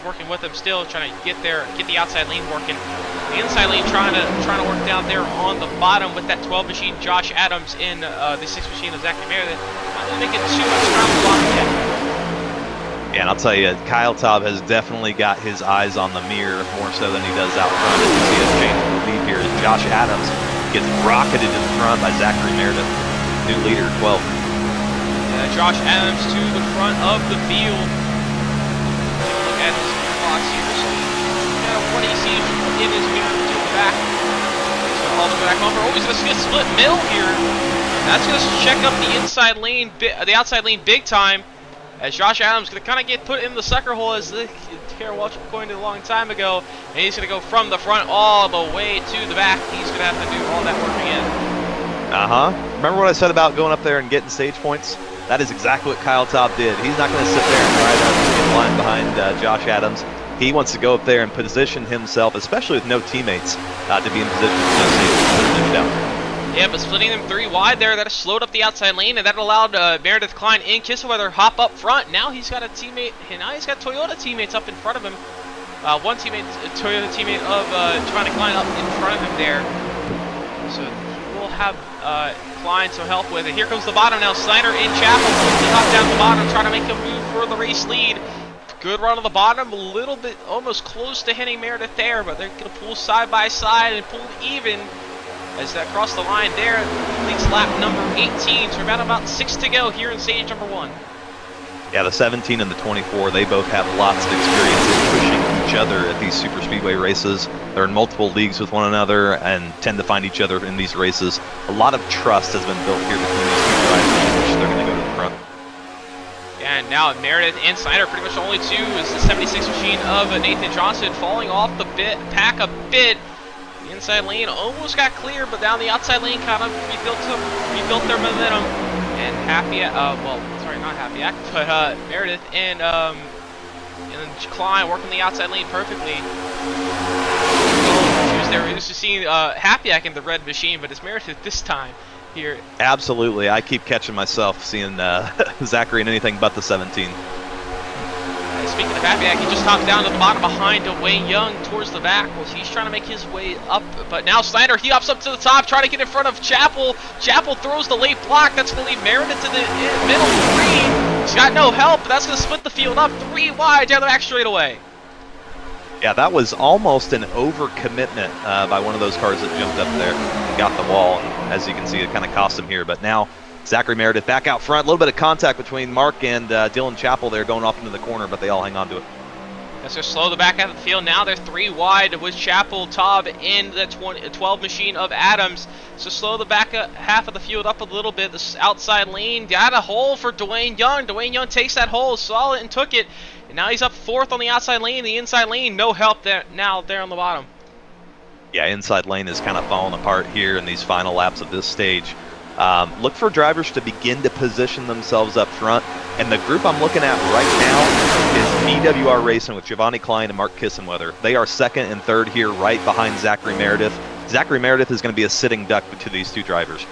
Speaker 1: working with him still, trying to get the outside lane working. The inside lane trying to work down there on the bottom with that 12 machine Josh Adams in the 6 machine of Zachary Meredith. Not really making too much ground the bottom yet.
Speaker 2: Yeah, and I'll tell you, Kyle Taub has definitely got his eyes on the mirror more so than he does out front. As you see a change in the lead here as Josh Adams gets rocketed in front by Zachary Meredith, new leader, 12.
Speaker 1: Josh Adams to the front of the field. Look at his box here. So kind of what he sees in his mirror to the back. So all the back bumper. Oh, he's going to see a split middle here. That's going to check up the inside lane, the outside lane big time. As Josh Adams is going to kind of get put in the sucker hole, as the Tara Welch pointed a long time ago. And he's going to go from the front all the way to the back. He's going to have to do all that work again.
Speaker 2: Remember what I said about going up there and getting stage points? That is exactly what Kyle Taub did. He's not going to sit there and try to get in line behind Josh Adams. He wants to go up there and position himself, especially with no teammates, to be in position to finish down.
Speaker 1: Yeah, but splitting them 3 wide there, that slowed up the outside lane, and that allowed Meredith Klein and Kisselweather hop up front. Now he's got a teammate, and now he's got Toyota teammates up in front of him. One teammate, Toyota teammate of Giovanni Klein up in front of him there. So we'll have Klein to help with it. Here comes the bottom now. Snyder and Chappell quickly hop down the bottom, trying to make a move for the race lead. Good run on the bottom, a little bit almost close to hitting Meredith there, but they're going to pull side by side and pull even as that cross the line there. Completes lap number 18, so we're about 6 to go here in stage number 1.
Speaker 2: Yeah, the 17 and the 24, they both have lots of experience in pushing each other at these super speedway races. They're in multiple leagues with one another and tend to find each other in these races. A lot of trust has been built here between these two drivers, which they're going to go to the front.
Speaker 1: And now Meredith and Snyder, pretty much the only two, is the 76 machine of Nathan Johnson falling off the pack a bit. The inside lane almost got clear, but down the outside lane kind of rebuilt their momentum. and not Happy, but Meredith and Klein working the outside lane perfectly. There we're used to seeing Happy in the red machine, but it's Meredith this time here.
Speaker 2: Absolutely, I keep catching myself seeing Zachary in anything but the 17.
Speaker 1: Speaking of Happy, he just hopped down to the bottom behind Dwayne Young towards the back. Well, he's trying to make his way up, but now Snyder, he hops up to the top, trying to get in front of Chappell. Chappell throws the late block. That's going to leave Meredith to the middle 3. He's got no help, but that's going to split the field up 3 wide down the back straightaway.
Speaker 2: Yeah, that was almost an overcommitment by one of those cars that jumped up there and got the wall. And as you can see, it kind of cost him here. But now Zachary Meredith back out front. A little bit of contact between Mark and Dylan Chappell there going off into the corner, but they all hang on to it.
Speaker 1: That's going to slow the back half of the field. Now they're 3 wide with Chappell, Taub, and the 12 machine of Adams. So slow the back half of the field up a little bit. This outside lane got a hole for Dwayne Young. Dwayne Young takes that hole, saw it, and took it. And now he's up 4th on the outside lane. The inside lane, no help there now there on the bottom.
Speaker 2: Yeah, inside lane is kind of falling apart here in these final laps of this stage. Look for drivers to begin to position themselves up front. And the group I'm looking at right now is BWR Racing with Giovanni Klein and Mark Kissenweather. They are 2nd and 3rd here right behind Zachary Meredith. Zachary Meredith is going to be a sitting duck to these 2 drivers.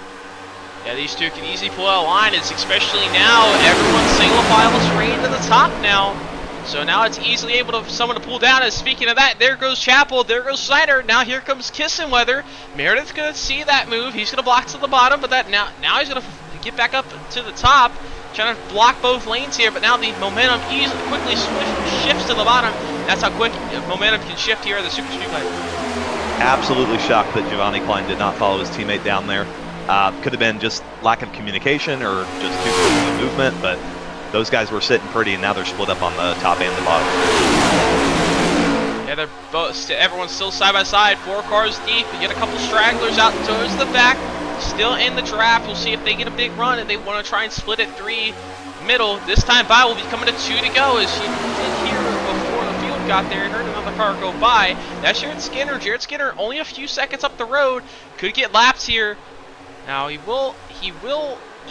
Speaker 1: Yeah, these 2 can easily pull out a line. It's especially now everyone's single file is right to the top now. So now it's easily able to someone to pull down. And speaking of that, there goes Chappell, there goes Snyder. Now here comes Kissenweather. Meredith's gonna see that move. He's gonna block to the bottom, but that now he's gonna get back up to the top, trying to block both lanes here. But now the momentum quickly shifts to the bottom. That's how quick momentum can shift here at the Super Speedway.
Speaker 2: Absolutely shocked that Giovanni Klein did not follow his teammate down there. Could have been just lack of communication or just too quick of a movement, but those guys were sitting pretty, and now they're split up on the top and the bottom.
Speaker 1: Yeah, they're both. Everyone's still side by side. 4 cars deep. You get a couple stragglers out towards the back. Still in the draft. We'll see if they get a big run, and they want to try and split it 3 middle. This time by will be coming to 2 to go. As you did hear before the field got there, and heard another car go by. That's Jared Skinner. Jared Skinner only a few seconds up the road. Could get laps here. Now he will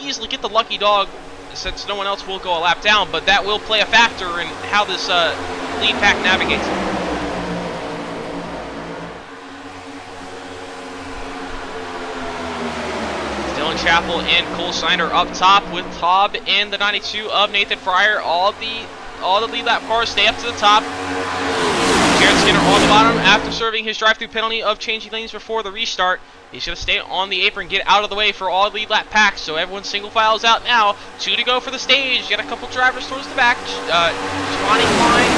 Speaker 1: easily get the lucky dog, since no one else will go a lap down, but that will play a factor in how this lead pack navigates. Dylan Chappell and Cole Snyder up top with Taub and the 92 of Nathan Fryer. All the lead lap cars stay up to the top. Jared Skinner on the bottom after serving his drive-through penalty of changing lanes before the restart. He's going to stay on the apron, get out of the way for all lead lap packs, so everyone single files out now. 2 to go for the stage. Got a couple drivers towards the back. Giovanni Klein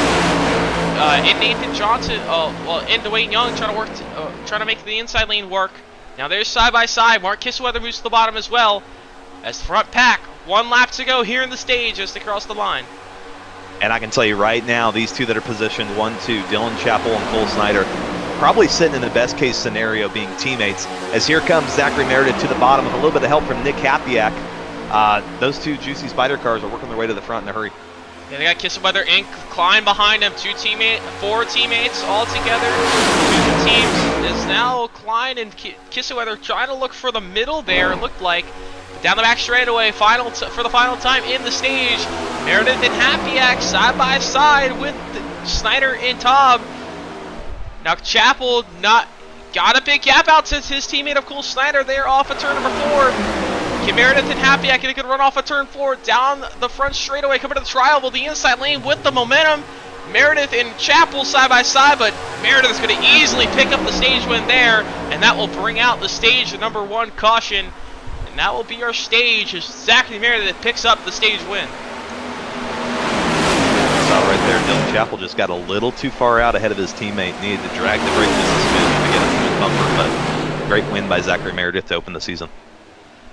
Speaker 1: and Nathan Johnson, and Dwayne Young trying to make the inside lane work. Now there's side by side. Mark Kissenweather moves to the bottom as well. As front pack, 1 lap to go here in the stage as they cross the line.
Speaker 2: And I can tell you right now, these 2 that are positioned, 1-2, Dylan Chappell and Cole Snyder, probably sitting in the best case scenario being teammates. As here comes Zachary Meredith to the bottom with a little bit of help from Nick Hapiak. Those 2 JuicySpydr cars are working their way to the front in a hurry.
Speaker 1: Yeah, they got Kissenweather and Klein behind them. 4 teammates all together. 2 teams is now Klein and Kissenweather trying to look for the middle there, it looked like. Down the back straightaway, for the final time in the stage. Meredith and Hapiak side by side with Snyder and Taub. Now Chappell got a big gap out to his teammate of Cole Snyder there off of turn number 4. Can Meredith and Hapiak get a good run off of turn 4 down the front straightaway, coming to the trial, the inside lane with the momentum. Meredith and Chappell side by side, but Meredith is going to easily pick up the stage win there, and that will bring out the stage number 1 caution. And that will be our stage as Zachary Meredith picks up the stage win.
Speaker 2: Saw right there, Dylan Chappell just got a little too far out ahead of his teammate. Needed to drag the brake just a smidge to get him to his bumper, but great win by Zachary Meredith to open the season.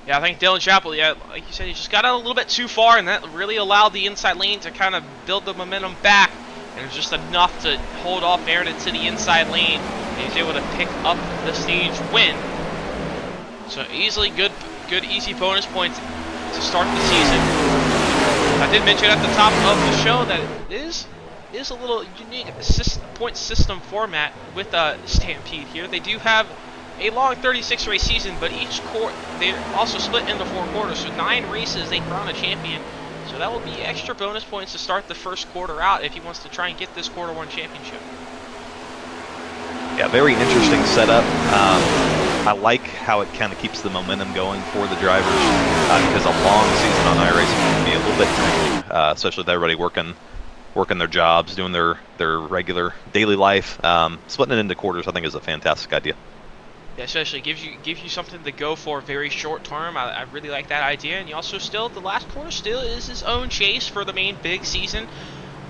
Speaker 1: Yeah, I think Dylan Chappell, like you said, he just got out a little bit too far, and that really allowed the inside lane to kind of build the momentum back. And it was just enough to hold off Meredith to the inside lane, and he was able to pick up the stage win. So easily good easy bonus points to start the season. I did mention at the top of the show that it is a little unique point system format with Stampede here. They do have a long 36 race season, but each they're also split into 4 quarters. So 9 races they crown a champion. So that will be extra bonus points to start the first quarter out if he wants to try and get this quarter 1 championship.
Speaker 2: Yeah, very interesting setup. I like how it kind of keeps the momentum going for the drivers because a long season on iRacing can be a little bit draining, especially with everybody working their jobs, doing their regular daily life. Splitting it into quarters, I think, is a fantastic idea.
Speaker 1: Yeah, especially gives you something to go for very short term. I really like that idea, and you also still the last quarter still is his own chase for the main big season.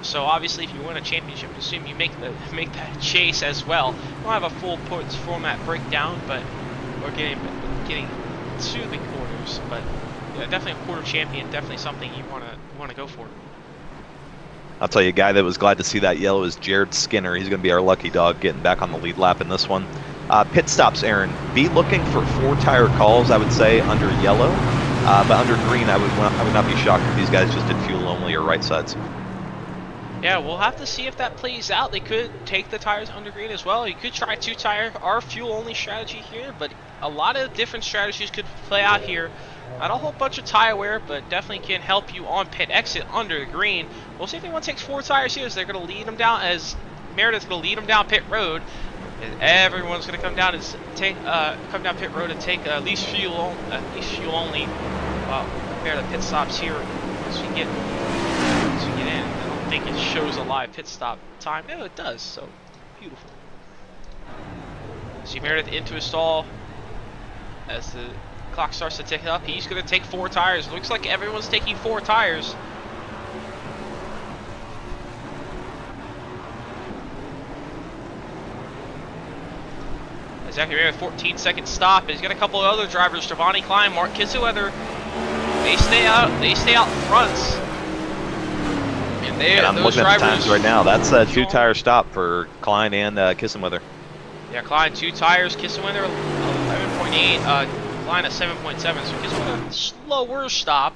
Speaker 1: So obviously, if you win a championship, assume you make that chase as well. We'll have a full points format breakdown, but we're getting to the quarters. But yeah, definitely a quarter champion, definitely something you wanna go for.
Speaker 2: I'll tell you, a guy that was glad to see that yellow is Jared Skinner. He's going to be our lucky dog getting back on the lead lap in this one. Pit stops, Aaron. Be looking for 4-tire calls, I would say, under yellow. But under green, I would not be shocked if these guys just did fuel only or right sides.
Speaker 1: Yeah, we'll have to see if that plays out. They could take the tires under green as well. You could try 2-tire, our fuel only strategy here, but a lot of different strategies could play out here. Not a whole bunch of tire wear, but definitely can help you on pit exit under green. We'll see if anyone takes 4 tires here, as they're going to lead them down, as Meredith's going to lead them down pit road. And everyone's going to come down pit road and take at least fuel only. Compare the pit stops here once we get in. I don't think it shows a live pit stop time. No, it does. So beautiful. See Meredith into a stall as the clock starts to tick up. He's going to take 4 tires. Looks like everyone's taking 4 tires. Zachary Meredith, 14-second stop. He's got a couple of other drivers. Giovanni Klein, Mark Kissweather. They stay out front. And
Speaker 2: I'm looking at the times right now. That's a 2-tire stop for Klein and Kissweather.
Speaker 1: Yeah, Klein 2 tires. Kissweather 11.8. Klein at 7.7. So Kissweather slower stop.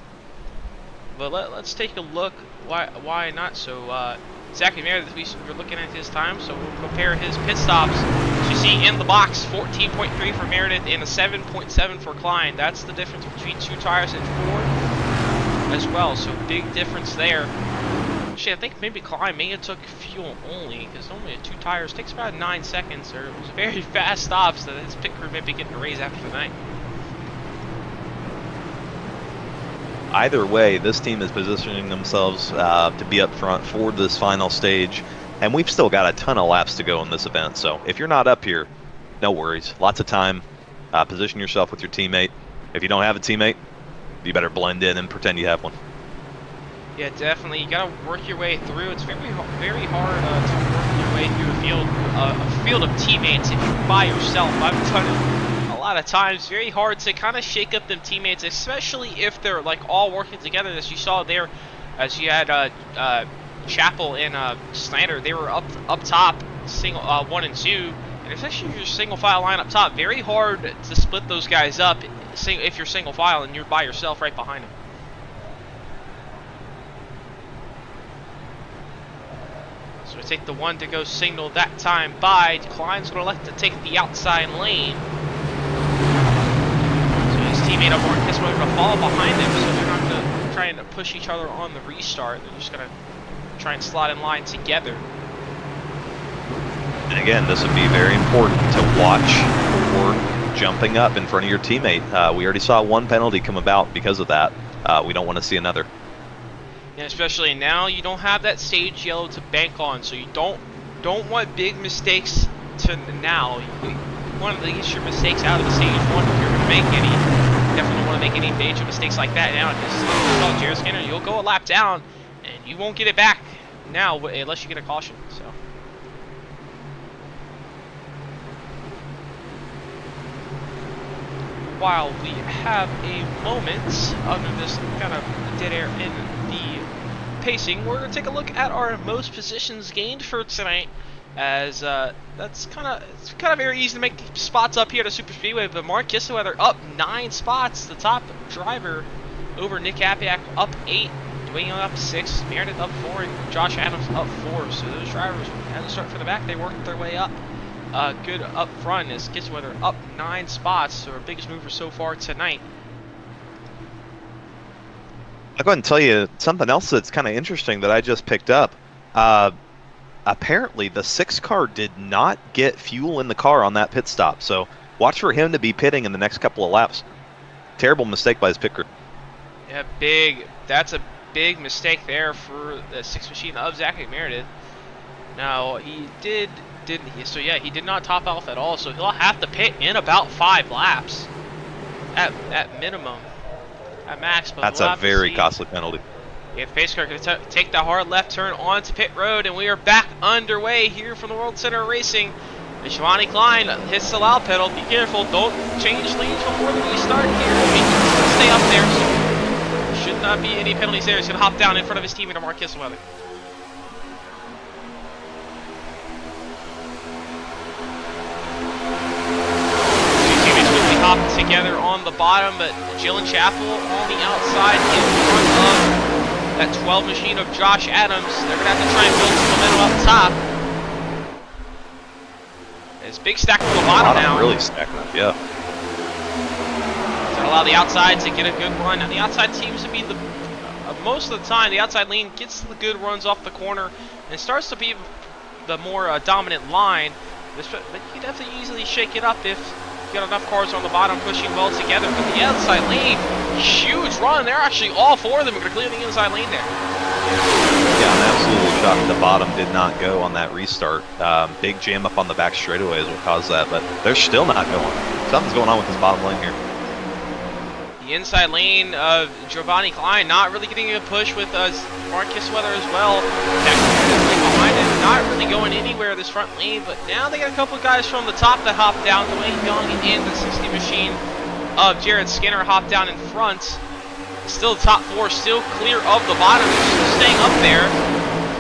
Speaker 1: But let's take a look. Why not? So Zachary Meredith, we're looking at his time. So we'll compare his pit stops. So you see in the box, 14.3 for Meredith and a 7.7 for Klein. That's the difference between 2 tires and 4 as well. So big difference there. Actually, I think maybe Klein may have took fuel only, because normally 2 tires takes about 9 seconds, or it was a very fast stop, so his pit crew may be getting a raise after the night.
Speaker 2: Either way, this team is positioning themselves to be up front for this final stage, and we've still got a ton of laps to go in this event. So if you're not up here, no worries. Lots of time. Position yourself with your teammate. If you don't have a teammate, you better blend in and pretend you have one.
Speaker 1: Yeah, definitely. You gotta work your way through. It's very hard to work your way through a field of teammates if you're by yourself. I've done it a lot of times. Very hard to kind of shake up them teammates, especially if they're like all working together. As you saw there, as you had Chappell and Snyder, they were up top, single 1 and 2, and especially if you're single file line up top, very hard to split those guys up if you're single file and you're by yourself right behind them. So we take the 1 to go signal that time by. Klein's going to elect to take the outside lane. So his teammate up Mark Kissweather going to follow behind him, so they're not going to try to push each other on the restart. They're just going to try and slot in line together.
Speaker 2: And again, this would be very important to watch for jumping up in front of your teammate. We already saw 1 penalty come about because of that. We don't want to see another.
Speaker 1: And especially now, you don't have that stage yellow to bank on, so you don't want big mistakes to now. You want to get your mistakes out of the stage 1 if you're going to make any. You definitely don't want to make any major mistakes like that now, because like you saw Jared Skinner, you'll go a lap down, and you won't get it back now unless you get a caution. So. While we have a moment under this kind of dead air in the pacing, we're going to take a look at our most positions gained for tonight, as it's kind of very easy to make spots up here at a super speedway. But Mark Kissweather up 9 spots, the top driver over Nick Apiak up 8, Dwayne up 6, Meredith up 4, and Josh Adams up 4. So those drivers, as a start for the back, they worked their way up. good up front as JuicySpydr up 9 spots, so our biggest mover so far tonight.
Speaker 2: I'll go ahead and tell you something else that's kind of interesting that I just picked up. Apparently, the 6 car did not get fuel in the car on that pit stop, so watch for him to be pitting in the next couple of laps. Terrible mistake by his pit crew.
Speaker 1: Yeah, big. That's a big mistake there for the 6 machine of Zach Meredith. Now, he didn't he? So yeah, he did not top off at all, so he'll have to pit in about 5 laps at minimum. At max, but
Speaker 2: That's
Speaker 1: we'll
Speaker 2: a
Speaker 1: have to
Speaker 2: very
Speaker 1: see.
Speaker 2: costly penalty.
Speaker 1: Yeah, the pace car going to take the hard left turn onto pit road, and we are back underway here from the World Center Racing. And Shivani Klein hits the loud pedal. Be careful, don't change lanes before the restart here. He can stay up there, so should not be any penalties there. He's going to hop down in front of his teammate, Mark JuicySpydr. Hopped together on the bottom, but Jill and Chappell on the outside in front of that 12 machine of Josh Adams. They're going to have to try and build some momentum up top. It's big stack on the bottom now.
Speaker 2: Really stacking up, yeah.
Speaker 1: To allow the outside to get a good run. And the outside seems to be the most of the time, the outside lane gets the good runs off the corner and starts to be the more dominant line. But you can definitely easily shake it up if got enough cars on the bottom pushing well together. But the outside lane, huge run. They're actually all 4 of them are going to clear the inside lane there.
Speaker 2: Yeah, I'm absolutely shocked the bottom did not go on that restart. Big jam up on the back straightaway is what caused that, but they're still not going. Something's going on with this bottom lane here.
Speaker 1: The inside lane of Giovanni Klein not really getting a push with Mark JuicySpydr as well. Behind it, not really going anywhere this front lane, but now they got a couple of guys from the top that hop down. Dwayne Young and the 60 machine of Jared Skinner hop down in front. Still the top 4, still clear of the bottom. They're still staying up there.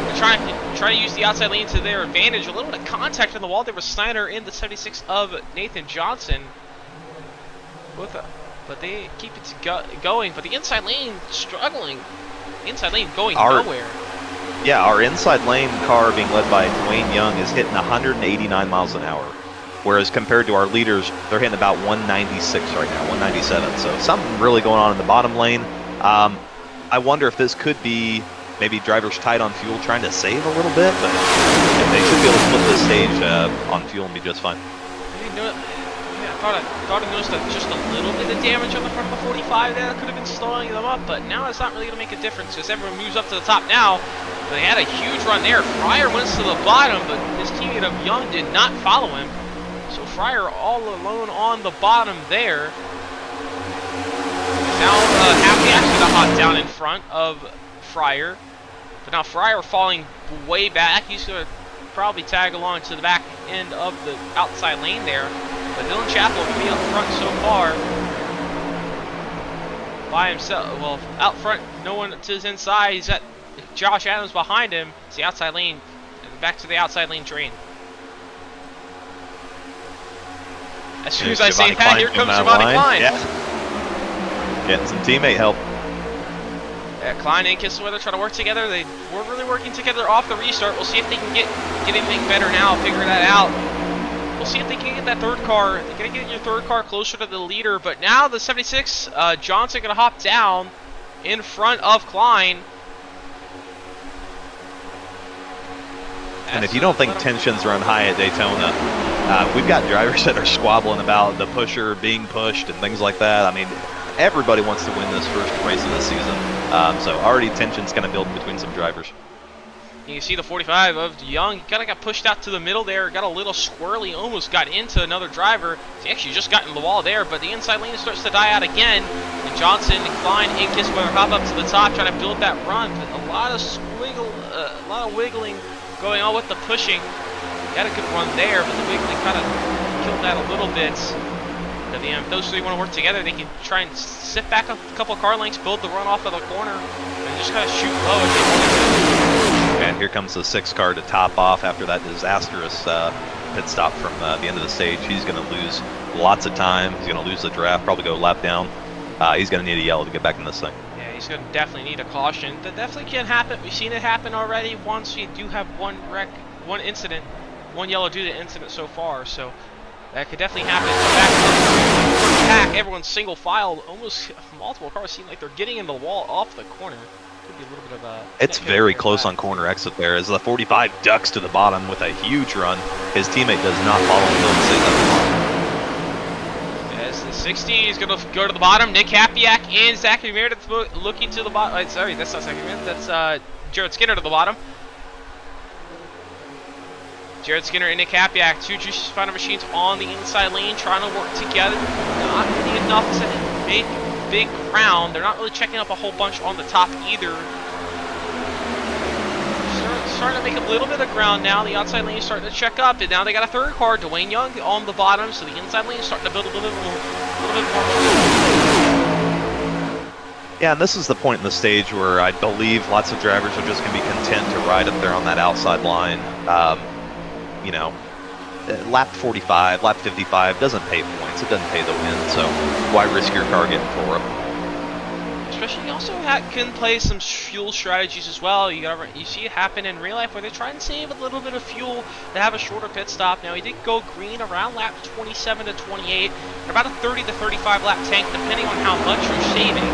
Speaker 1: They're trying to use the outside lane to their advantage. A little bit of contact on the wall there with Snyder in the 76 of Nathan Johnson. But they keep it going. But the inside lane struggling. The inside lane going nowhere.
Speaker 2: Yeah, our inside lane car being led by Dwayne Young is hitting 189 miles an hour. Whereas compared to our leaders, they're hitting about 196 right now, 197. So something really going on in the bottom lane. I wonder if this could be maybe drivers tight on fuel trying to save a little bit, but they should be able to split this stage on fuel and be just fine.
Speaker 1: I thought I noticed just a little bit of damage on the front of the 45 there that could have been slowing them up, but now it's not really going to make a difference as everyone moves up to the top now. They had a huge run there. Fryer went to the bottom, but his teammate of Young did not follow him. So Fryer all alone on the bottom there. Now happy actually to hop down in front of Fryer. But now Fryer falling way back. He's going to probably tag along to the back end of the outside lane there. But Dylan Chappell can be up front so far by himself. Well, out front, no one to his inside. He's got Josh Adams behind him. It's the outside lane. Back to the outside lane drain. As soon as I say that, here comes Giovanni Klein.
Speaker 2: Yeah. Getting some teammate help.
Speaker 1: Yeah, Klein and JuicySpydr trying to work together. They were really working together off the restart. We'll see if they can get anything better now, figure that out. We'll see if they can get that third car. They're going to get your third car closer to the leader. But now the 76, Johnson going to hop down in front of Klein.
Speaker 2: And if you don't think tensions run high at Daytona, we've got drivers that are squabbling about the pusher being pushed and things like that. I mean, everybody wants to win this first race of the season. So already tension's kind of building between some drivers.
Speaker 1: You can see the 45 of Young. He kind of got pushed out to the middle there. Got a little squirrely. Almost got into another driver. He actually just got in the wall there. But the inside lane starts to die out again. And Johnson and Klein and JuicySpydr hop up to the top, trying to build that run. But a lot of wiggling going on with the pushing. Got a good run there, but the wiggling kind of killed that a little bit. But if those three want to work together, they can try and sit back a couple car lengths, build the run off of the corner, and just kind of shoot low if they want to.
Speaker 2: And here comes the 6 car to top off after that disastrous pit stop from the end of the stage. He's going to lose lots of time. He's going to lose the draft, probably go lap down. He's going to need a yellow to get back in this thing.
Speaker 1: Yeah, he's going to definitely need a caution. That definitely can happen. We've seen it happen already once. We do have one incident one yellow due to the incident so far, so that could definitely happen. So back to the pack, everyone's single file, almost multiple cars seem like they're getting in the wall off the corner. Could be a little bit of a...
Speaker 2: It's very close on corner exit there as the 45 ducks to the bottom with a huge run. His teammate does not follow him and stays at the bottom.
Speaker 1: As the 60 is going to go to the bottom, Nick Hapiak and Zachary Meredith looking to the bottom. Sorry, that's not Zachary Meredith, that's Jared Skinner to the bottom. Jared Skinner and Nick Hapiak, two JuicySpydr machines on the inside lane, trying to work together. Not really enough to make big ground. They're not really checking up a whole bunch on the top either. Starting to make a little bit of ground now. The outside lane is starting to check up, and now they got a third car, Dwayne Young, on the bottom. So the inside lane is starting to build a little bit more.
Speaker 2: Yeah, and this is the point in the stage where I believe lots of drivers are just going to be content to ride up there on that outside line. You know, lap 45, lap 55 doesn't pay points. It doesn't pay the win, so why risk your car getting tore up?
Speaker 1: Especially, you also can play some fuel strategies as well. You see it happen in real life where they try and save a little bit of fuel to have a shorter pit stop. Now, he did go green around lap 27 to 28, about a 30 to 35 lap tank, depending on how much you're saving.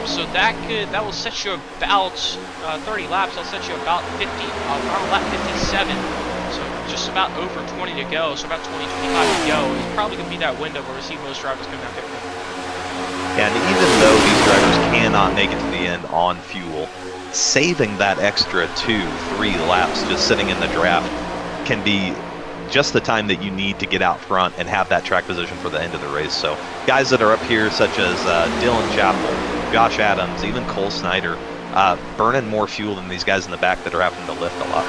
Speaker 1: So that will set you about 30 laps. That'll set you about 50, around lap 57. So just about over 20 to go. So about 20, 25 to go. It's probably going to be that window where we see most drivers come down quickly.
Speaker 2: And even though these drivers cannot make it to the end on fuel, saving that extra 2-3 laps just sitting in the draft can be just the time that you need to get out front and have that track position for the end of the race. So guys that are up here, such as Dylan Chappell, Josh Adams, even Cole Snyder, burning more fuel than these guys in the back that are having to lift a lot.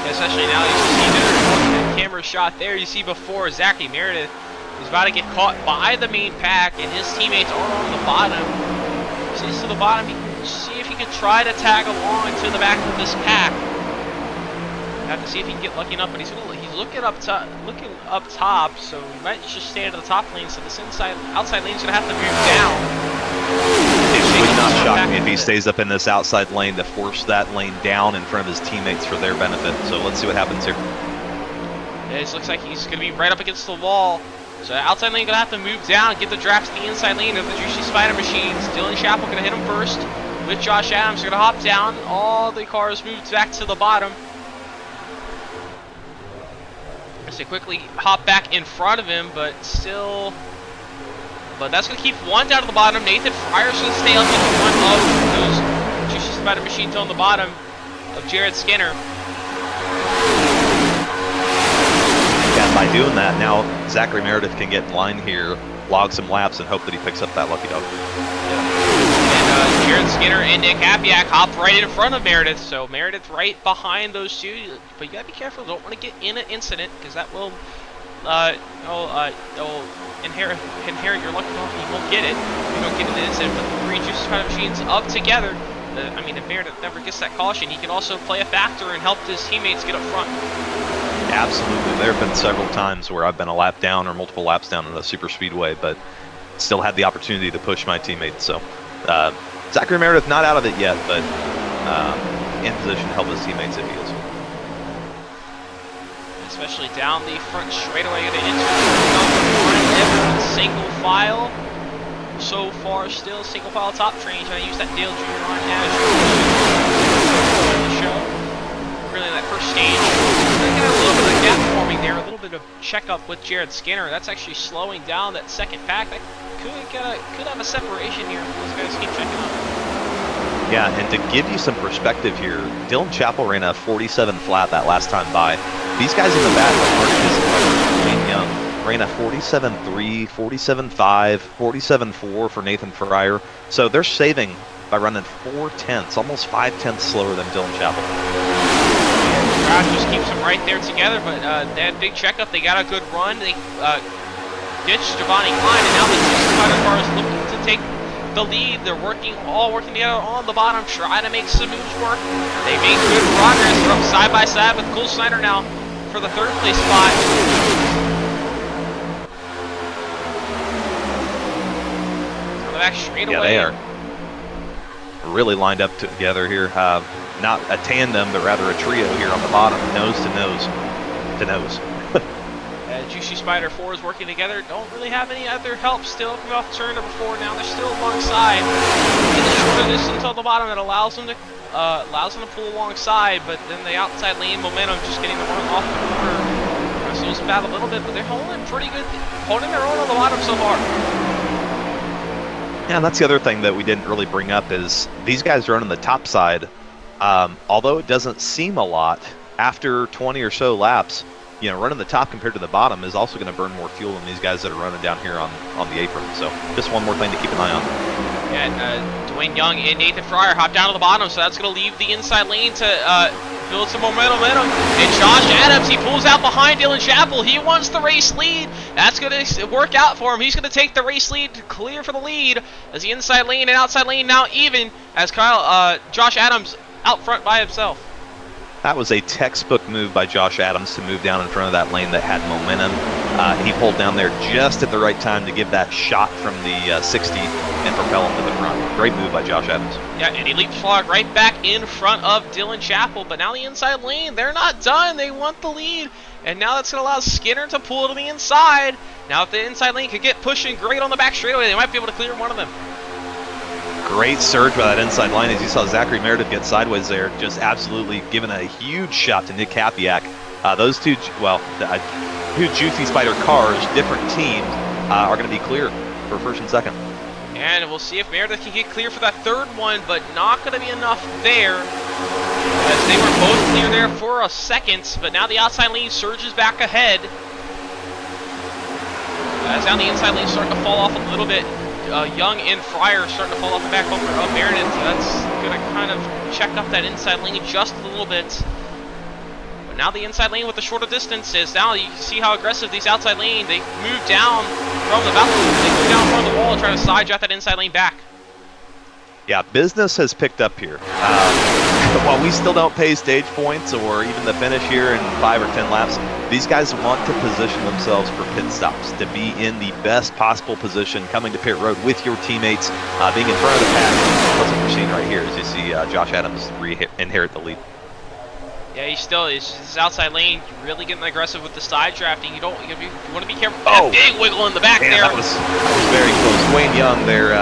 Speaker 1: Especially now, you see the camera shot there. You see before Zachary Meredith is about to get caught by the main pack, and his teammates are on the bottom. So he's to the bottom. He can see if he can try to tag along to the back of this pack. Have to see if he can get lucky enough, but he's looking up top, so he might just stay at the top lane. So this outside lane is gonna have to move down.
Speaker 2: It would not shock me if he stays up in this outside lane to force that lane down in front of his teammates for their benefit. So let's see what happens here.
Speaker 1: It looks like he's going to be right up against the wall. So the outside lane going to have to move down, get the draft to the inside lane of the JuicySpydr machines. Dylan Chappell going to hit him first with Josh Adams. They're going to hop down. All the cars moved back to the bottom. As they quickly hop back in front of him, but still... But that's going to keep one down to the bottom. Nathan Fryer's going to stay up in front of those JuicySpydr machines on the bottom of Jared Skinner.
Speaker 2: And by doing that, now Zachary Meredith can get in line here, log some laps, and hope that he picks up that lucky dog.
Speaker 1: And Jared Skinner and Nick Hapiak hop right in front of Meredith. So Meredith right behind those two. But you got to be careful. Don't want to get in an incident, because that will... they'll inherit your lucky dog and you won't get it. You don't get an incident, but the three JuicySpydr machines up together. I mean, if Meredith never gets that caution, he can also play a factor and help his teammates get up front.
Speaker 2: Absolutely. There have been several times where I've been a lap down or multiple laps down in a super speedway, but still had the opportunity to push my teammates. So Zachary Meredith not out of it yet, but in position to help his teammates if he is.
Speaker 1: Especially down the front straightaway, going to enter everyone's single file. So far, still single file top train. Trying to use that Dale Jr. on as the show. Really, that first stage, they got a little bit of gap forming there, a little bit of checkup with Jared Skinner. That's actually slowing down that second pack. That could have a separation here if those guys keep checking up.
Speaker 2: Yeah, and to give you some perspective here, Dylan Chappell ran a 47 flat that last time by. These guys in the back, like Dwayne Young, ran a 47.3, 47.5, 47.4 for Nathan Fryer. So they're saving by running 4/10, almost 5/10 slower than Dylan Chappell.
Speaker 1: The crowd just keeps them right there together, but they had a big checkup. They got a good run. They ditched Giovanni Klein, and now the JuicySpydr car is looking to take the lead. They're all working together on the bottom, trying to make some moves work. They make good progress. They're up side by side with Cole Snyder now for the third place spot. So the back straight away.
Speaker 2: Yeah, they are really lined up together here. not a tandem, but rather a trio here on the bottom, nose to nose to nose.
Speaker 1: JuicySpydr 4 is working together. Don't really have any other help still coming off turn number 4. Now they're still alongside. Get the shorter distance on the bottom. It allows them to pull alongside, but then the outside lane momentum just getting the run off the corner. Slows them back a little bit, but they're holding pretty good, holding their own on the bottom so far.
Speaker 2: Yeah, and that's the other thing that we didn't really bring up is these guys are running the top side. Although it doesn't seem a lot, after 20 or so laps, you know, running the top compared to the bottom is also going to burn more fuel than these guys that are running down here on the apron. So just one more thing to keep an eye on.
Speaker 1: Yeah, Dwayne Young and Nathan Fryer hop down to the bottom, so that's going to leave the inside lane to build some momentum. And Josh Adams, he pulls out behind Dylan Chappell. He wants the race lead. That's going to work out for him. He's going to take the race lead to clear for the lead as the inside lane and outside lane now even as Josh Adams out front by himself.
Speaker 2: That was a textbook move by Josh Adams to move down in front of that lane that had momentum. He pulled down there just at the right time to give that shot from the 60 and propel him to the front. Great move by Josh Adams. Yeah, and he leapfrogged right back in front of Dylan Chappell. But now the inside lane, they're not done. They want the lead. And now that's going to allow Skinner to pull to the inside. Now if the inside lane could get pushing great on the back straightaway, they might be able to clear one of them. Great surge by that inside line as you saw Zachary Meredith get sideways there, just absolutely giving a huge shot to Nick Kapiak. Those two, well, two JuicySpydr cars, different teams, are going to be clear for first and second. And we'll see if Meredith can get clear for that third one, but not going to be enough there as they were both clear there for a second, but now the outside lane surges back ahead. As now the inside lane starting to fall off a little bit. Young and Fryer starting to fall off the back bumper of Meredith. So that's going to kind of check up that inside lane just a little bit. But now the inside lane with the shorter distances. Now you can see how aggressive these outside lane. They move down from the from the wall and try to side draft that inside lane back. Yeah, business has picked up here. While we still don't pay stage points or even the finish here in 5 or 10 laps, these guys want to position themselves for pit stops, to be in the best possible position coming to pit road with your teammates, being in front of the pack. That's what we're seeing right here as you see Josh Adams inherit the lead. Yeah, he still is. His outside lane really getting aggressive with the side drafting. You want to be careful. Oh, that big wiggle in the back there. That was very close. Dwayne Young there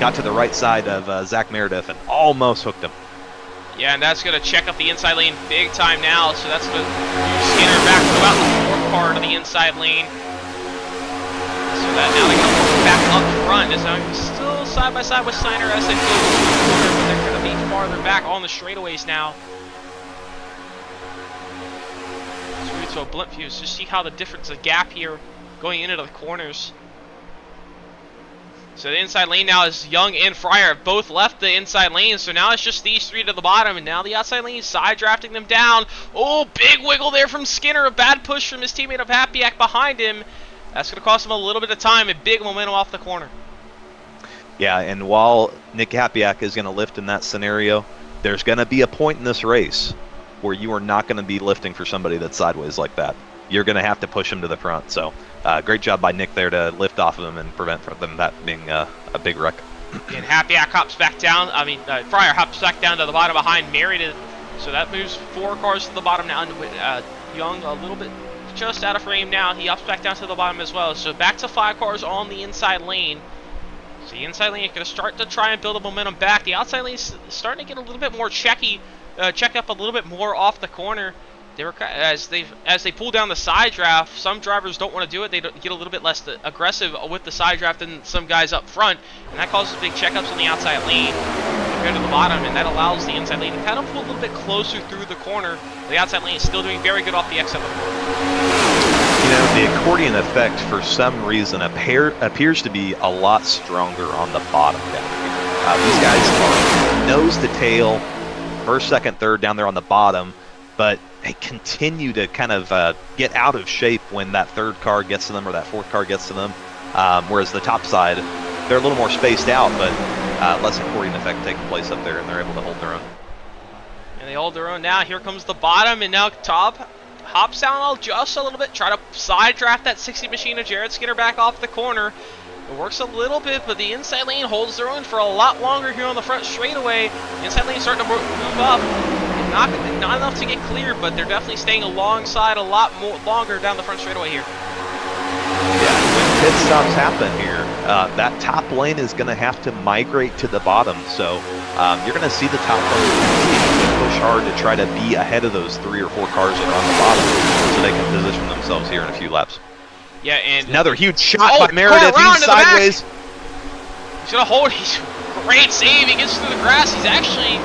Speaker 2: got to the right side of Zach Meredith and almost hooked him. Yeah, and that's going to check up the inside lane big time now. So that's going to Skinner back to about the fourth car to the inside lane. So that now they're going to move back up front. As I'm still side by side with Steiner as they go to the corner, but they're going to be farther back on the straightaways now. So a blimp view, just see how the difference, the gap here going into the corners. So the inside lane now is Young and Fryer have both left the inside lane, so now it's just these three to the bottom, and now the outside lane is side drafting them down. Oh, big wiggle there from Skinner, a bad push from his teammate of Hapiak behind him. That's going to cost him a little bit of time and big momentum off the corner. Yeah, and while Nick Hapiak is going to lift in that scenario, there's going to be a point in this race where you are not going to be lifting for somebody that's sideways like that. You're going to have to push him to the front. So great job by Nick there to lift off of him and prevent from them that being a big wreck. And Hapiak hops back down. Fryer hops back down to the bottom behind Meredith. So that moves 4 cars to the bottom now. And Young a little bit just out of frame now. He hops back down to the bottom as well. So back to 5 cars on the inside lane. So the inside lane is going to start to try and build a momentum back. The outside lane is starting to get a little bit more checky. Check up a little bit more off the corner. They were as they pull down the side draft. Some drivers don't want to do it. They get a little bit less aggressive with the side draft than some guys up front, and that causes big checkups on the outside lane compared to the bottom, and that allows the inside lane to kind of pull a little bit closer through the corner. The outside lane is still doing very good off the exit. You know, the accordion effect for some reason appears to be a lot stronger on the bottom down here. These guys are nose to tail. First, second, third down there on the bottom, but they continue to kind of get out of shape when that third car gets to them or that fourth car gets to them. Whereas the top side, they're a little more spaced out, but less accordion effect taking place up there, and they're able to hold their own. And they hold their own now. Here comes the bottom, and now Top hops down just a little bit, try to side draft that 60 machine of Jared Skinner back off the corner. It works a little bit, but the inside lane holds their own for a lot longer here on the front straightaway. The inside lane starting to move up.
Speaker 1: not enough to get clear, but they're definitely staying alongside a lot more longer down the front straightaway here.
Speaker 2: Yeah, when pit stops happen here, that top lane is going to have to migrate to the bottom. So you're going to see the top lane push hard to try to be ahead of those 3 or 4 cars that are on the bottom, so they can position themselves here in a few laps.
Speaker 1: Yeah, and
Speaker 2: another huge shot by Meredith. He's sideways.
Speaker 1: He's gonna hold. He's great save. He gets through the grass. He's actually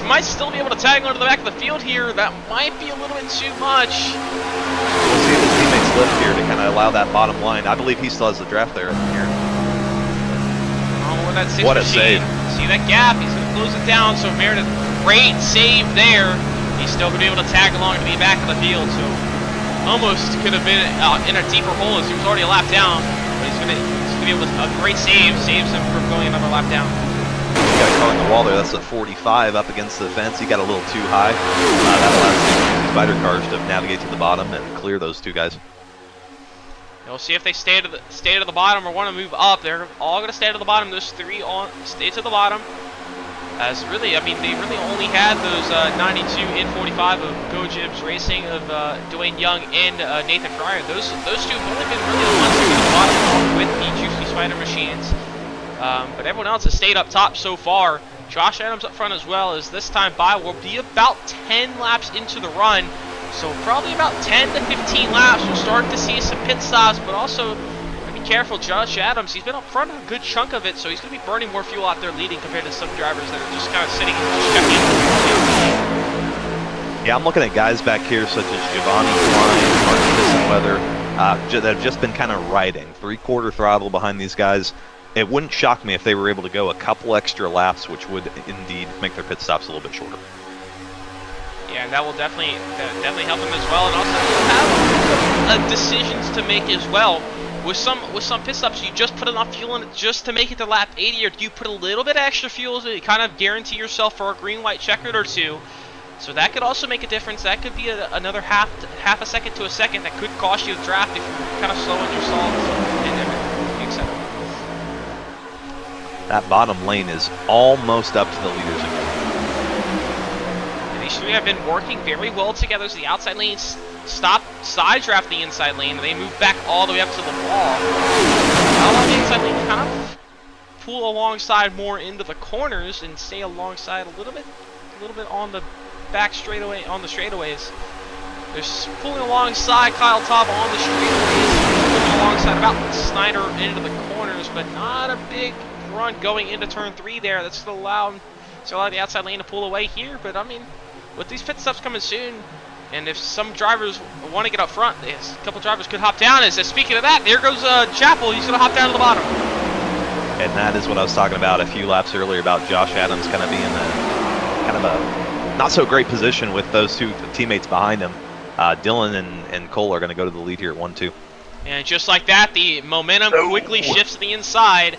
Speaker 1: might still be able to tag onto the back of the field here. That might be a little bit too much.
Speaker 2: We'll see if his teammates lift here to kind of allow that bottom line. I believe he still has the draft there. Here.
Speaker 1: Oh, that
Speaker 2: what a save!
Speaker 1: See that gap? He's gonna close it down. So Meredith, great save there. He's still gonna be able to tag along to be back in the field. So almost could have been in a deeper hole as he was already a lap down. But he's gonna be able to a great save. Saves him from going another lap down.
Speaker 2: He got caught in the wall there. That's a 45 up against the fence. He got a little too high. That allows the JuicySpydr cars to navigate to the bottom and clear those 2 guys.
Speaker 1: We'll see if they stay to the bottom or want to move up. They're all going to stay to the bottom. Those 3 stay to the bottom. As really, I mean, they really only had those 92 in 45 of Go Jibs Racing of Dwayne Young and Nathan Fryer. Those 2 have only been really the ones who are at the bottom with the JuicySpydr machines. But everyone else has stayed up top so far. Josh Adams up front as well, as this time by will be about 10 laps into the run. So probably about 10 to 15 laps. We'll start to see some pit stops, but also be careful. Josh Adams, he's been up front a good chunk of it, so he's going to be burning more fuel out there leading compared to some drivers that are just kind of sitting and just checking.
Speaker 2: Yeah, I'm looking at guys back here such as Giovanni Klein, Martin Kissenweather, that have just been kind of riding 3/4 throttle behind these guys. It wouldn't shock me if they were able to go a couple extra laps, which would indeed make their pit stops a little bit shorter.
Speaker 1: Yeah, that will definitely help them as well, and also have decisions to make as well. With some pit stops, you just put enough fuel in it just to make it to lap 80, or do you put a little bit extra fuel to kind of guarantee yourself for a green-white checkered or 2? So that could also make a difference. That could be another half a second to a second that could cost you a draft if you're kind of slow on your stalls and everything, etc.
Speaker 2: That bottom lane is almost up to the leaders again.
Speaker 1: And these 3 have been working very well together. So the outside lanes stop side draft the inside lane, and they move back all the way up to the wall. Now allow the inside lane to kind of pull alongside more into the corners and stay alongside a little bit on the back straightaway, on the straightaways. They're pulling alongside Kyle Taub on the straightaways, pulling alongside about Snyder into the corners, but not a big run going into turn 3 there. That's going to allow the outside lane to pull away here. But I mean, with these pit stops coming soon, and if some drivers want to get up front, a couple drivers could hop down. Speaking of that, there goes Chapel. He's going to hop down to the bottom.
Speaker 2: And that is what I was talking about a few laps earlier about Josh Adams kind of being a not so great position with those 2 teammates behind him. Dylan and Cole are going to go to the lead here at 1-2.
Speaker 1: And just like that, the momentum quickly shifts to the inside.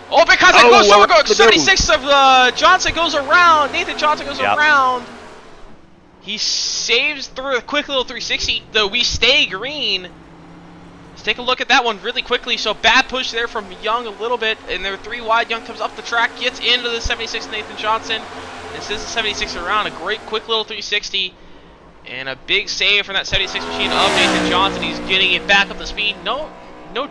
Speaker 1: Oh, because it goes over. 76 of Johnson goes around. Nathan Johnson goes around. He saves through a quick little 360. Though we stay green. Let's take a look at that one really quickly. So bad push there from Young a little bit, and they're 3 wide. Young comes up the track, gets into the 76 Nathan Johnson, and sends the 76 around. A great quick little 360. And a big save from that 76 machine of Nathan Johnson. He's getting it back up to speed. No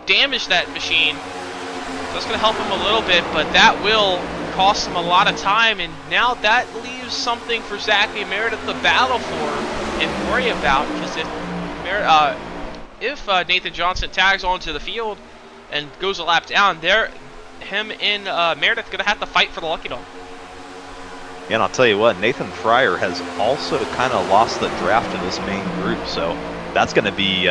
Speaker 1: damage to that machine. So that's going to help him a little bit, but that will cost him a lot of time. And now that leaves something for Zachary Meredith to battle for and worry about. Because if Nathan Johnson tags onto the field and goes a lap down, him and Meredith going to have to fight for the lucky dog.
Speaker 2: Yeah, and I'll tell you what, Nathan Fryer has also kind of lost the draft in this main group, so that's going to be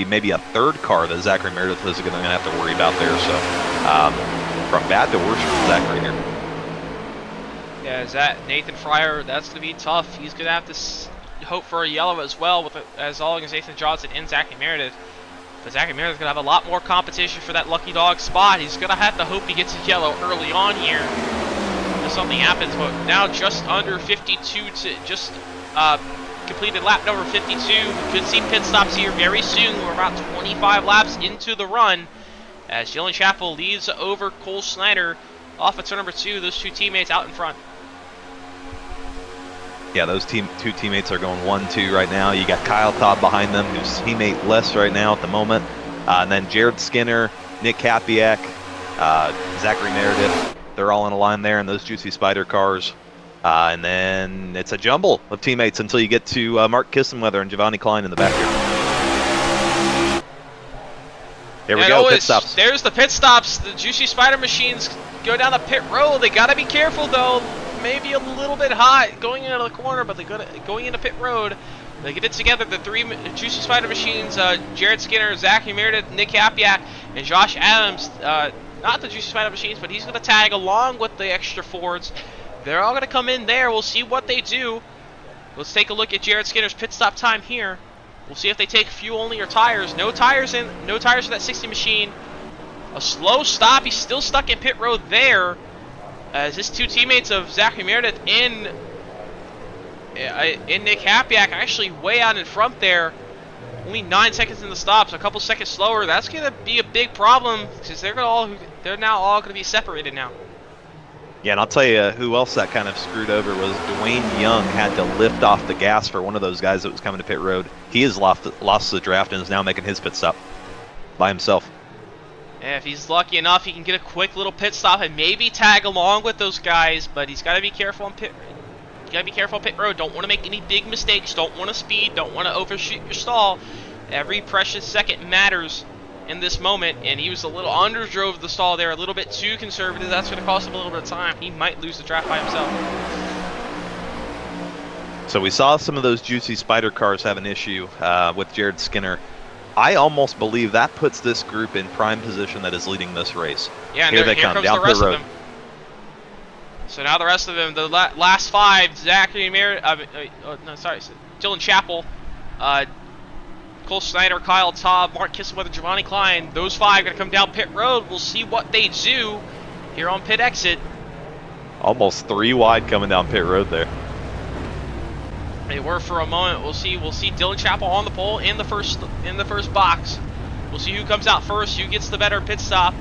Speaker 2: maybe a 3rd car that Zachary Meredith is going to have to worry about there. So from bad to worse for Zachary here.
Speaker 1: Yeah, Nathan Fryer, that's going to be tough. He's going to have to hope for a yellow as well, as long as Nathan Johnson and Zachary Meredith. But Zachary Meredith is going to have a lot more competition for that lucky dog spot. He's going to have to hope he gets a yellow early on here. Something happens, but now just under 52 to just completed lap number 52. We could see pit stops here very soon. We're about 25 laps into the run as Dylan Chapel leads over Cole Snyder off of turn number 2. Those 2 teammates out in front.
Speaker 2: yeah, those two teammates are going 1-2 right now. You got Kyle Todd behind them, who's teammate less right now at the moment. And then Jared Skinner, Nick Kapiak, Zachary Meredith. They're all in a line there in those JuicySpydr cars. And then it's a jumble of teammates until you get to Mark Kissenweather and Giovanni Klein in the back here. There we go, pit stops.
Speaker 1: There's the pit stops. The JuicySpydr machines go down the pit road. They got to be careful, though. Maybe a little bit hot going into the corner, but going into pit road. They get it together. The three JuicySpydr machines, Jared Skinner, Zachary Meredith, Nick Kapiak, and Josh Adams. Not the JuicySpydr machines, but he's going to tag along with the extra Fords. They're all going to come in there. We'll see what they do. Let's take a look at Jared Skinner's pit stop time here. We'll see if they take fuel only or tires. No tires for that 60 machine. A slow stop. He's still stuck in pit road there. As his two teammates of Zachary Meredith and Nick Kapiak actually way out in front there. Only 9 seconds in the stops, a couple seconds slower. That's going to be a big problem because they're now all going to be separated now.
Speaker 2: Yeah, and I'll tell you who else that kind of screwed over was Dwayne Young had to lift off the gas for one of those guys that was coming to pit road. He has lost the draft and is now making his pit stop by himself.
Speaker 1: And if he's lucky enough, he can get a quick little pit stop and maybe tag along with those guys, but he's got to be careful on pit. You got to be careful on pit road. Don't want to make any big mistakes. Don't want to speed. Don't want to overshoot your stall. Every precious second matters in this moment, and he was a little underdrove the stall there, a little bit too conservative. That's going to cost him a little bit of time. He might lose the draft by himself.
Speaker 2: So we saw some of those JuicySpydr cars have an issue with Jared Skinner. I almost believe that puts this group in prime position that is leading this race.
Speaker 1: Yeah, and
Speaker 2: here they come
Speaker 1: comes
Speaker 2: down
Speaker 1: the rest
Speaker 2: pit road.
Speaker 1: of them. So now the rest of them, the last five, Zachary Meredith, Dylan Chappell, Cole Snyder, Kyle Taub, Mark Kissenweather, Giovanni Klein. Those five are going to come down pit road. We'll see what they do here on pit exit.
Speaker 2: Almost 3 wide coming down pit road there.
Speaker 1: They were for a moment. We'll see Dylan Chappell on the pole in the first box. We'll see who comes out first, who gets the better pit stop.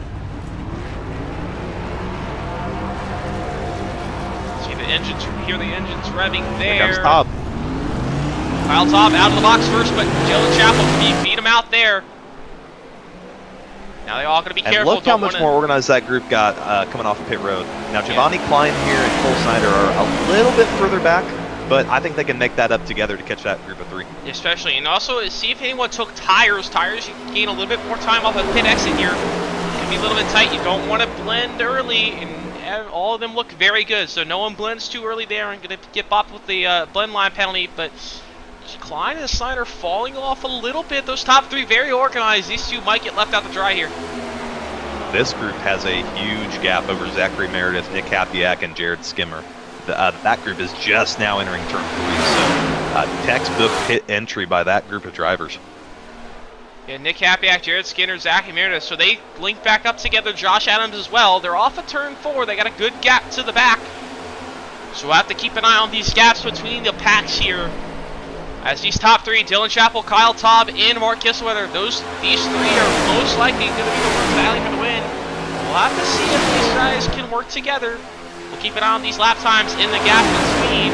Speaker 1: See the engines, hear the engines revving there.
Speaker 2: Here comes Taub.
Speaker 1: Kyle Taub out of the box first, but Dylan Chappell beat him out there. Now they're all going to be careful.
Speaker 2: And look how much more organized that group got coming off pit road. Now Giovanni Klein here and Cole Snyder are a little bit further back, but I think they can make that up together to catch that group of 3.
Speaker 1: Especially, and also see if anyone took tires. Tires, you can gain a little bit more time off of pit exit here. It can be a little bit tight. You don't want to blend early, and all of them look very good. So no one blends too early there and going to get bopped with the blend line penalty. But Klein and Snyder falling off a little bit. Those top 3 very organized. These 2 might get left out to dry here.
Speaker 2: This group has a huge gap over Zachary Meredith, Nick Kapiak, and Jared Skinner. That group is just now entering turn 3, so textbook pit entry by that group of drivers.
Speaker 1: Yeah, Nick Kapiak, Jared Skinner, Zachary Meredith, so they link back up together. Josh Adams as well. They're off of turn 4. They got a good gap to the back, so we'll have to keep an eye on these gaps between the packs here. As these top 3, Dylan Chappell, Kyle Taub, and Mark Kissenweather, these 3 are most likely going to be the ones battling for the win. We'll have to see if these guys can work together. We'll keep an eye on these lap times in the gap between.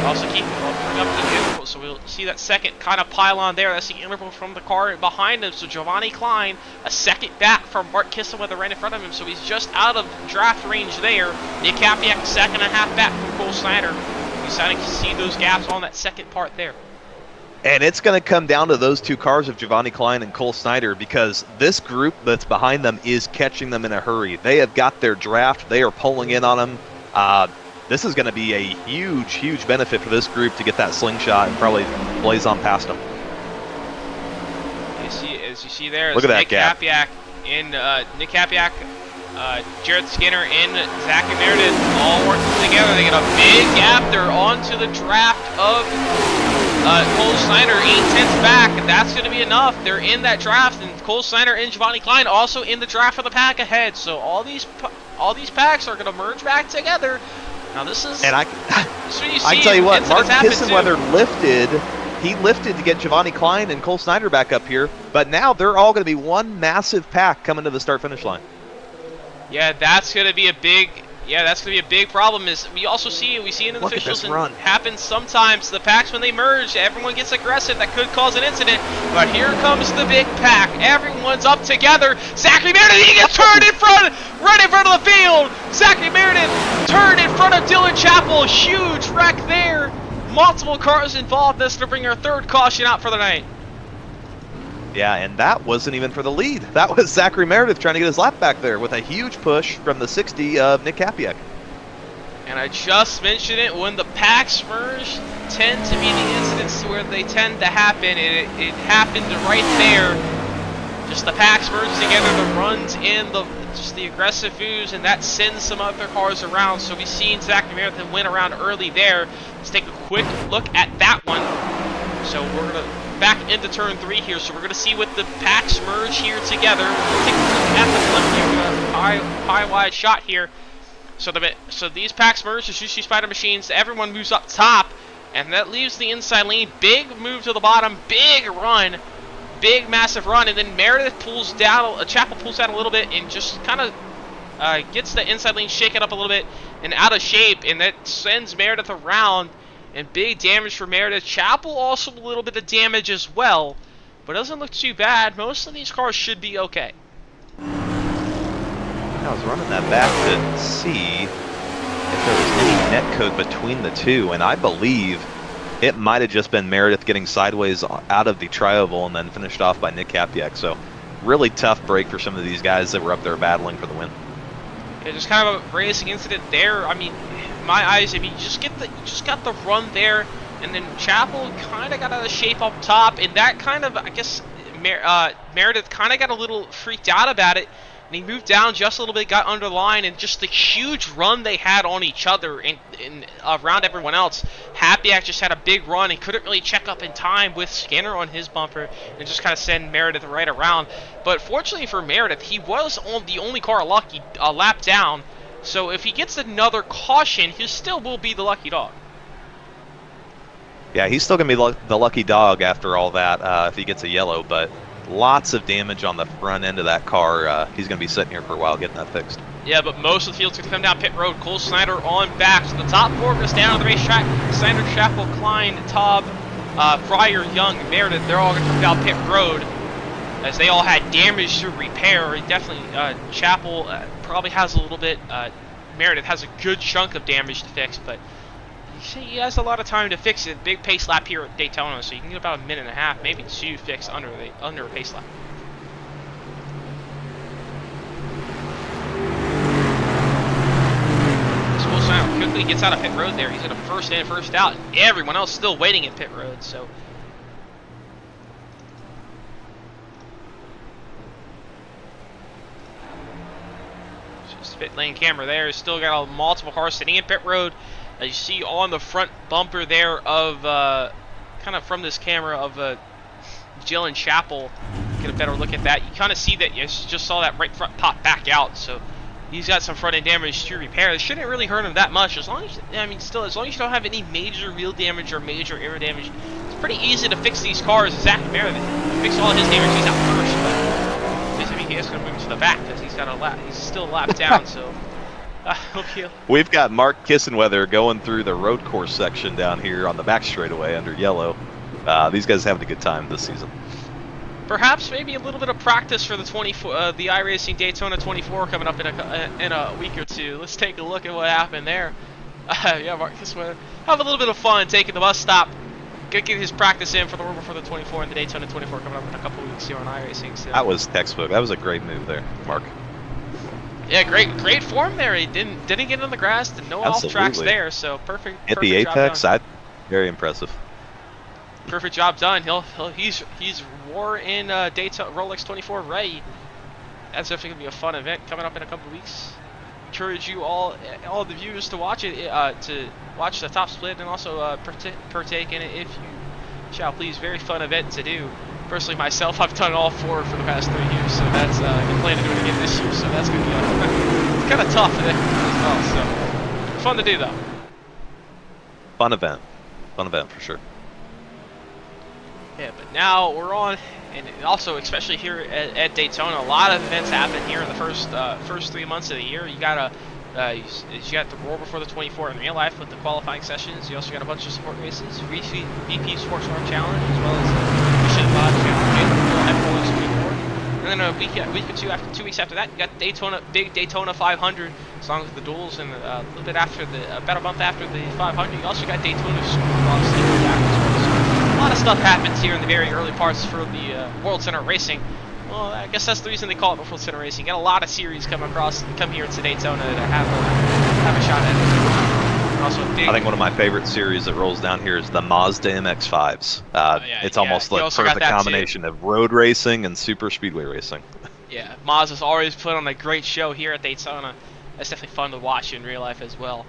Speaker 1: Also bring up the interval, so we'll see that second kind of pylon there. That's the interval from the car behind him. So Giovanni Klein, a second back from Mark Kissenweather right in front of him, so he's just out of draft range there. Nick Kapiak, second and a half back from Cole Snyder. We're starting to see those gaps on that second part there.
Speaker 2: And it's going to come down to those 2 cars of Giovanni Klein and Cole Snyder, because this group that's behind them is catching them in a hurry. They have got their draft. They are pulling in on them. This is going to be a huge, huge benefit for this group to get that slingshot and probably blaze on past them.
Speaker 1: As you see there,
Speaker 2: look at that gap.
Speaker 1: Nick Kapiak, Jared Skinner, and Zachary Meredith all working together. They get a big gap. They're onto the draft of Cole Snyder, 8/10 back. That's going to be enough. They're in that draft, and Cole Snyder and Giovanni Klein also in the draft for the pack ahead. So all these packs are going to merge back together. Now this is,
Speaker 2: and I
Speaker 1: can
Speaker 2: tell you what, Mark Kissenweather lifted to get Giovanni Klein and Cole Snyder back up here, but now they're all going to be one massive pack coming to the start-finish line.
Speaker 1: Yeah, that's going to be a big Yeah, that's going to be a big problem. Is we see it in the
Speaker 2: Look at
Speaker 1: officials
Speaker 2: this
Speaker 1: and
Speaker 2: run.
Speaker 1: happens sometimes. The packs, when they merge, everyone gets aggressive. That could cause an incident. But here comes the big pack. Everyone's up together. Zachary Meredith, he gets turned in front, right in front of the field. Zachary Meredith turned in front of Dylan Chappell. Huge wreck there. Multiple cars involved. That's to bring our third caution out for the night.
Speaker 2: Yeah, and that wasn't even for the lead. That was Zachary Meredith trying to get his lap back there with a huge push from the 60 of Nick Kapiak.
Speaker 1: And I just mentioned it, when the packs merge, tend to be the incidents where they tend to happen, and it happened right there. Just the packs merge together, the runs and just the aggressive moves, and that sends some other cars around. So we've seen Zachary Meredith win around early there. Let's take a quick look at that one. So we're going to back into turn 3 here, so we're going to see what the packs merge here together. We'll take a look at the front here with a high wide shot here. So these packs merge, the JuicySpydr machines, everyone moves up top, and that leaves the inside lane. Big move to the bottom, big run, big massive run, and then Meredith pulls down, Chappell pulls out a little bit and just kind of gets the inside lane shaken up a little bit and out of shape, and that sends Meredith around. And big damage for Meredith. Chappell also a little bit of damage as well, but it doesn't look too bad. Most of these cars should be okay.
Speaker 2: I was running that back to see if there was any net code between the two, and I believe it might have just been Meredith getting sideways out of the trioval and then finished off by Nick Kapiak. So really tough break for some of these guys that were up there battling for the win.
Speaker 1: Yeah, just kind of a racing incident there. I mean, in my eyes, I mean, you just got the run there, and then Chappell kind of got out of shape up top, and that kind of, I guess, Meredith kind of got a little freaked out about it, and he moved down just a little bit, got under the line, and just the huge run they had on each other and around everyone else. Kapiak just had a big run and couldn't really check up in time with Skinner on his bumper and just kind of send Meredith right around. But fortunately for Meredith, he was on the only car a lap down, so if he gets another caution, he still will be the lucky dog.
Speaker 2: Yeah, he's still going to be the lucky dog after all that if he gets a yellow, but lots of damage on the front end of that car. He's going to be sitting here for a while getting that fixed.
Speaker 1: Yeah, but most of the field's going to come down pit road. Cole Snyder on back. So the top 4 going to stay on the racetrack. Snyder, Chappell, Klein, Taub, Fryer, Young, Meredith, they're all going to come down pit road as they all had damage to repair. Definitely, Chappell probably has a little bit. Meredith has a good chunk of damage to fix, but he has a lot of time to fix it. Big pace lap here at Daytona, so you can get about a minute and a half, maybe 2 fix under a pace lap. Cole Snyder quickly gets out of pit road there. He's in a first in, first out. Everyone else still waiting in pit road, so. Just pit lane camera there. Still got multiple cars sitting in pit road. As you see on the front bumper there of, kind of from this camera of Jill and Chappell. Get a better look at that. You kind of see that, you just saw that right front pop back out, so he's got some front end damage to repair. It shouldn't really hurt him that much, as long as, I mean, still, as long as you don't have any major wheel damage or major air damage, it's pretty easy to fix these cars. Zach Meredith fix all of his damage, he's out first, but I mean, he is going to move to the back because he's got a lap, he's still a lap down, so.
Speaker 2: We've got Mark Kissenweather going through the road course section down here on the back straightaway under yellow. These guys are having a good time this season.
Speaker 1: Perhaps maybe a little bit of practice for the the iRacing Daytona 24 coming up in a week or two. Let's take a look at what happened there. Yeah, Mark Kissenweather have a little bit of fun taking the bus stop. Get his practice in for the 24 and the Daytona 24 coming up in a couple weeks here on iRacing. So.
Speaker 2: That was textbook. That was a great move there, Mark.
Speaker 1: Yeah, great form there. He didn't get on the grass, did no off tracks there, so perfect.
Speaker 2: Hit the apex. Very impressive.
Speaker 1: Perfect job done. He's war in Daytona Rolex 24 ready. That's definitely gonna be a fun event coming up in a couple of weeks. Encourage you all the viewers to watch it, to watch the top split and also partake in it if you shall please. Very fun event to do. Personally, myself, I've done all 4 for the past 3 years, so that's I plan to do it again this year. So that's gonna be kind of tough as well. So fun to do though.
Speaker 2: Fun event for sure.
Speaker 1: Yeah, but now we're on, and also especially here at Daytona, a lot of events happen here in the first 3 months of the year. You got You got the Roar before the 24 in real life with the qualifying sessions. You also got a bunch of support races, VP Sports Farm Challenge, as well as the Shit Mod Challenge, and then a week or two after, 2 weeks after that, you got Daytona, big Daytona 500, as long as the duels, and a little bit after about a month after the 500, you also got Daytona Supercross So a lot of stuff happens here in the very early parts for the World Center Racing. Well, I guess that's the reason they call it World Center Racing. You got a lot of series come here to Daytona to have a shot at it. Also,
Speaker 2: I think one of my favorite series that rolls down here is the Mazda MX-5s. It's almost like sort of the combination of road racing and super speedway racing.
Speaker 1: Yeah, Mazda's always put on a great show here at Daytona. That's definitely fun to watch in real life as well.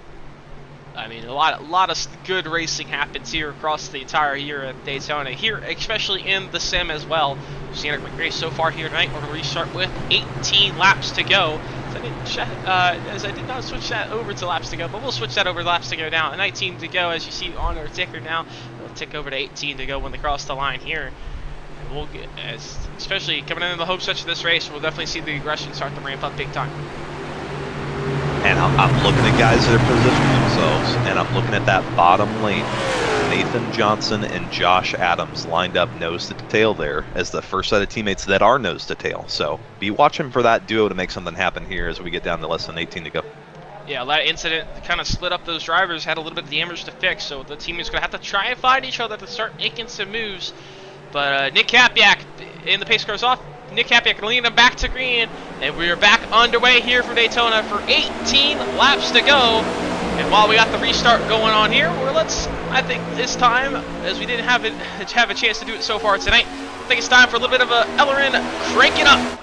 Speaker 1: I mean, a lot of good racing happens here across the entire year at Daytona. Here, especially in the sim as well. We've seen a great race so far here tonight. We're going to restart with 18 laps to go. As I did not switch that over to laps to go, but we'll switch that over to laps to go now. 19 to go, as you see on our ticker now. We'll tick over to 18 to go when they cross the line here. And we'll get, especially coming into the home stretch of this race, we'll definitely see the aggression start to ramp up big time.
Speaker 2: And I'm looking at guys that are positioning themselves, and I'm looking at that bottom lane. Nathan Johnson and Josh Adams lined up nose to tail there as the first set of teammates that are nose to tail. So be watching for that duo to make something happen here as we get down to less than 18 to go.
Speaker 1: Yeah, that incident kind of split up those drivers, had a little bit of damage to fix, so the team is going to have to try and find each other to start making some moves. But Nick Kapiak in the pace car's off. Nick Kapiak leading them back to green, and we're back underway here for Daytona for 18 laps to go. And while we got the restart going on here, I think this time, as we didn't have a chance to do it so far tonight, I think it's time for a little bit of a Ellerin crank it up.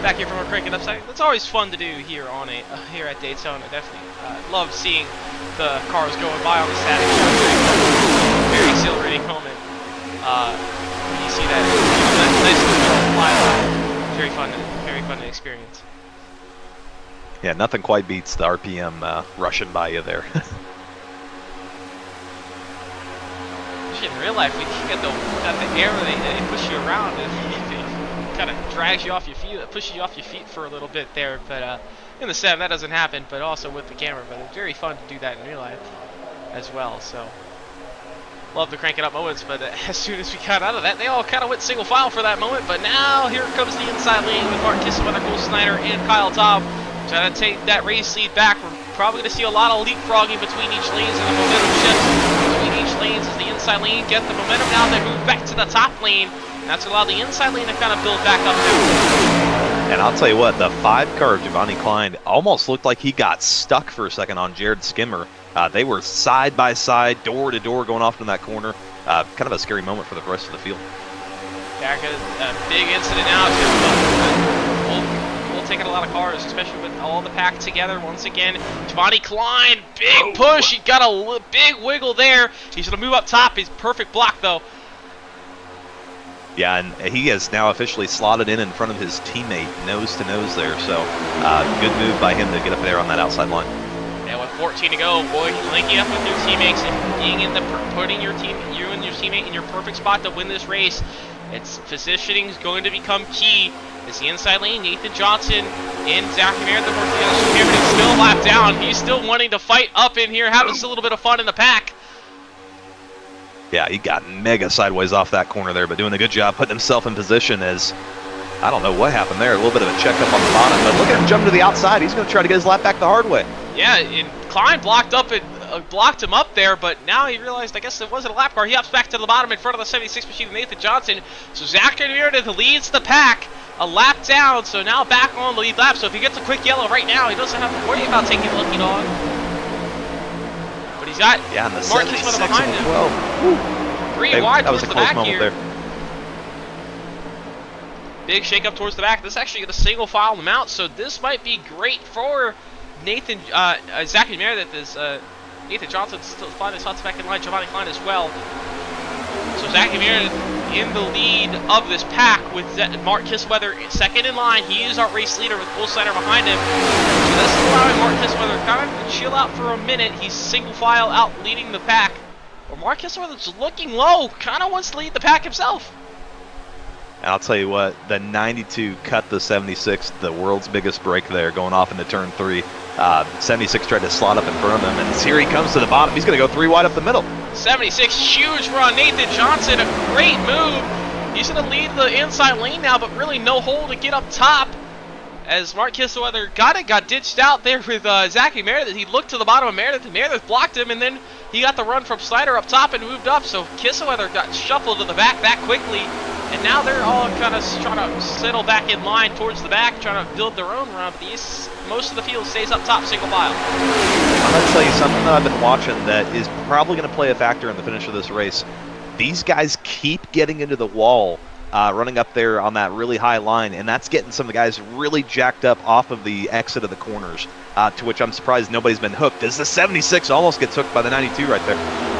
Speaker 1: Back here from our cranking upside. That's always fun to do here on here at Daytona. Definitely love seeing the cars going by on the static shot. Very exhilarating moment. When you see that nice little fly by. Very fun to experience.
Speaker 2: Yeah, nothing quite beats the RPM rushing by you there.
Speaker 1: In real life, we get the air, they push you around, and it kind of drags you off your feet, pushes you off your feet for a little bit there. But in the sim, that doesn't happen. But also with the camera, but it's very fun to do that in real life as well. So love the crank it up moments. But as soon as we got out of that, they all kind of went single file for that moment. But now here comes the inside lane with Mark Kisselweather, Cole Snyder, and Kyle Taub trying to take that race lead back. We're probably going to see a lot of leapfrogging between each lanes and the momentum shifts between each lanes as the inside lane get the momentum. Now they move back to the top lane, and that's allowed the inside lane to kind of build back up now.
Speaker 2: And I'll tell you what, the 5-car of Giovanni Klein almost looked like he got stuck for a second on Jared Skimmer. They were side by side, door to door, going off in that corner. Kind of a scary moment for the rest of the field.
Speaker 1: Yeah, a big incident now. We'll take a lot of cars, especially with all the pack together once again. Giovanni Klein, big push. He got a big wiggle there. He's going to move up top. He's perfect block, though.
Speaker 2: Yeah, and he has now officially slotted in front of his teammate, nose to nose there. So, good move by him to get up there on that outside line.
Speaker 1: 14 to go. Boy, linking up with your teammates and being in the putting you and your teammate in your perfect spot to win this race. Its positioning is going to become key. It's the inside lane. Nathan Johnson and Zachary Merritt. Is still lapped down. He's still wanting to fight up in here, having a little bit of fun in the pack.
Speaker 2: Yeah, he got mega sideways off that corner there, but doing a good job putting himself in position as, I don't know what happened there, a little bit of a checkup on the bottom, but look at him jump to the outside. He's going to try to get his lap back the hard way.
Speaker 1: Yeah, and Klein blocked him up there, but now he realized, I guess it wasn't a lap car. He hops back to the bottom in front of the 76 machine of Nathan Johnson. So Zachary Meredith leads the pack a lap down, so now back on the lead lap. So if he gets a quick yellow right now, he doesn't have to worry about taking Lucky Dog. But he's got Marcus Weather behind him. 3 wide towards the back here. There. Big shake-up towards the back. This is actually going to single file them out, so this might be great for Nathan, Zachary Meredith. Is Nathan Johnson still finding his spots back in line. Giovanni Klein as well. So Zachary Meredith in the lead of this pack with Mark Kissweather second in line. He is our race leader with Cole Snyder behind him. So this is allowing Mark Kissweather kind of to chill out for a minute. He's single file out leading the pack. But Mark Kissweather's looking low. Kind of wants to lead the pack himself.
Speaker 2: And I'll tell you what, the 92 cut the 76, the world's biggest break there, going off into turn 3. 76 tried to slot up in front of him, and here he comes to the bottom. He's going to go 3 wide up the middle.
Speaker 1: 76, huge run. Nathan Johnson, a great move. He's going to lead the inside lane now, but really no hole to get up top. As Mark Kissweather got ditched out there with Zachary Meredith. He looked to the bottom of Meredith, and Meredith blocked him, and then he got the run from Snyder up top and moved up. So Kissweather got shuffled to the back that quickly. And now they're all kind of trying to settle back in line towards the back, trying to build their own run. But most of the field stays up top, single file.
Speaker 2: I'm going to tell you something that I've been watching that is probably going to play a factor in the finish of this race. These guys keep getting into the wall, running up there on that really high line, and that's getting some of the guys really jacked up off of the exit of the corners, to which I'm surprised nobody's been hooked. As the 76 almost gets hooked by the 92 right there.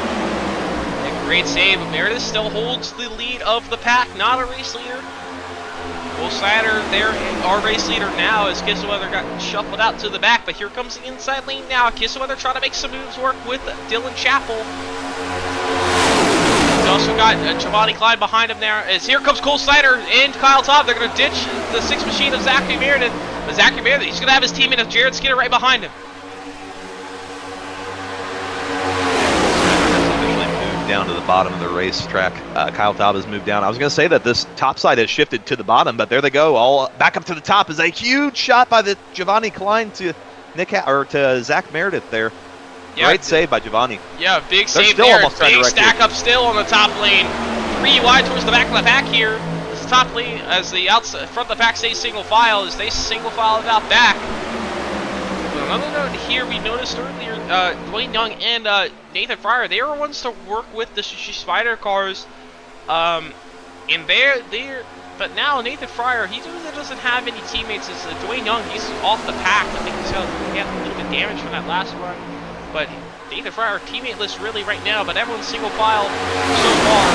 Speaker 1: Great save, but Meredith still holds the lead of the pack, not a race leader. Cole Snyder there, our race leader now, as Kissweather got shuffled out to the back, but here comes the inside lane now. Kissweather trying to make some moves work with Dylan Chappell. He's also got Giovanni Klein behind him there, as here comes Cole Snyder and Kyle Taub. They're going to ditch the 6 machine of Zachary Meredith, but Zachary Meredith, he's going to have his teammate of Jared Skinner right behind him.
Speaker 2: Down to the bottom of the racetrack. Kyle Taub has moved down. I was going to say that this top side has shifted to the bottom, but there they go. All back up to the top is a huge shot by the Giovanni Klein to to Zach Meredith there. Yeah, great save by Giovanni.
Speaker 1: Yeah, big save there. Big stack up still on the top lane. 3 wide towards the back of the pack here. This top lane as the outside front of the pack stays single file as they single file it out back. Another note here, we noticed earlier, Dwayne Young and Nathan Fryer, they were ones to work with the JuicySpydr cars, and but now Nathan Fryer, he really doesn't have any teammates. As Dwayne Young, he's off the pack. I think he had a little bit of damage from that last run, but Nathan Fryer, teammate list really right now, but everyone's single file so far.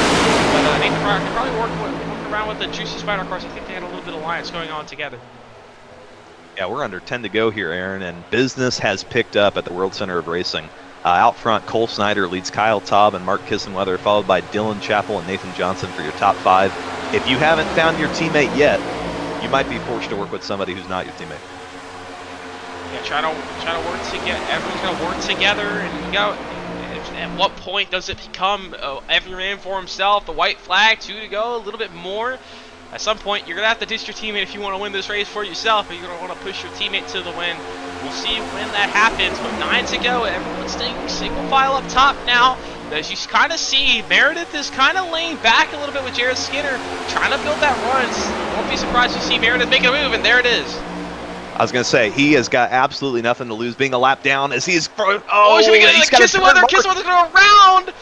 Speaker 1: But Nathan Fryer can probably work around with the JuicySpydr cars. I think they had a little bit of alliance going on together.
Speaker 2: Yeah, we're under 10 to go here, Aaron, and business has picked up at the World Center of Racing. Out front, Cole Snyder leads Kyle Taub and Mark Kissweather, followed by Dylan Chappell and Nathan Johnson for your top 5. If you haven't found your teammate yet, you might be forced to work with somebody who's not your teammate.
Speaker 1: Yeah, try to work together. Everyone's going to work together, and at what point does it become every man for himself? The white flag, 2 to go, a little bit more. At some point, you're going to have to ditch your teammate if you want to win this race for yourself, or you're going to want to push your teammate to the win. We'll see when that happens, but 9 to go. Everyone's staying single file up top now. As you kind of see, Meredith is kind of laying back a little bit with Jared Skinner, trying to build that run. Won't be surprised to see Meredith make a move, and there it is.
Speaker 2: I was going to say, he has got absolutely nothing to lose being a lap down as he is...
Speaker 1: should we get Kissweather? Kissweather goes around!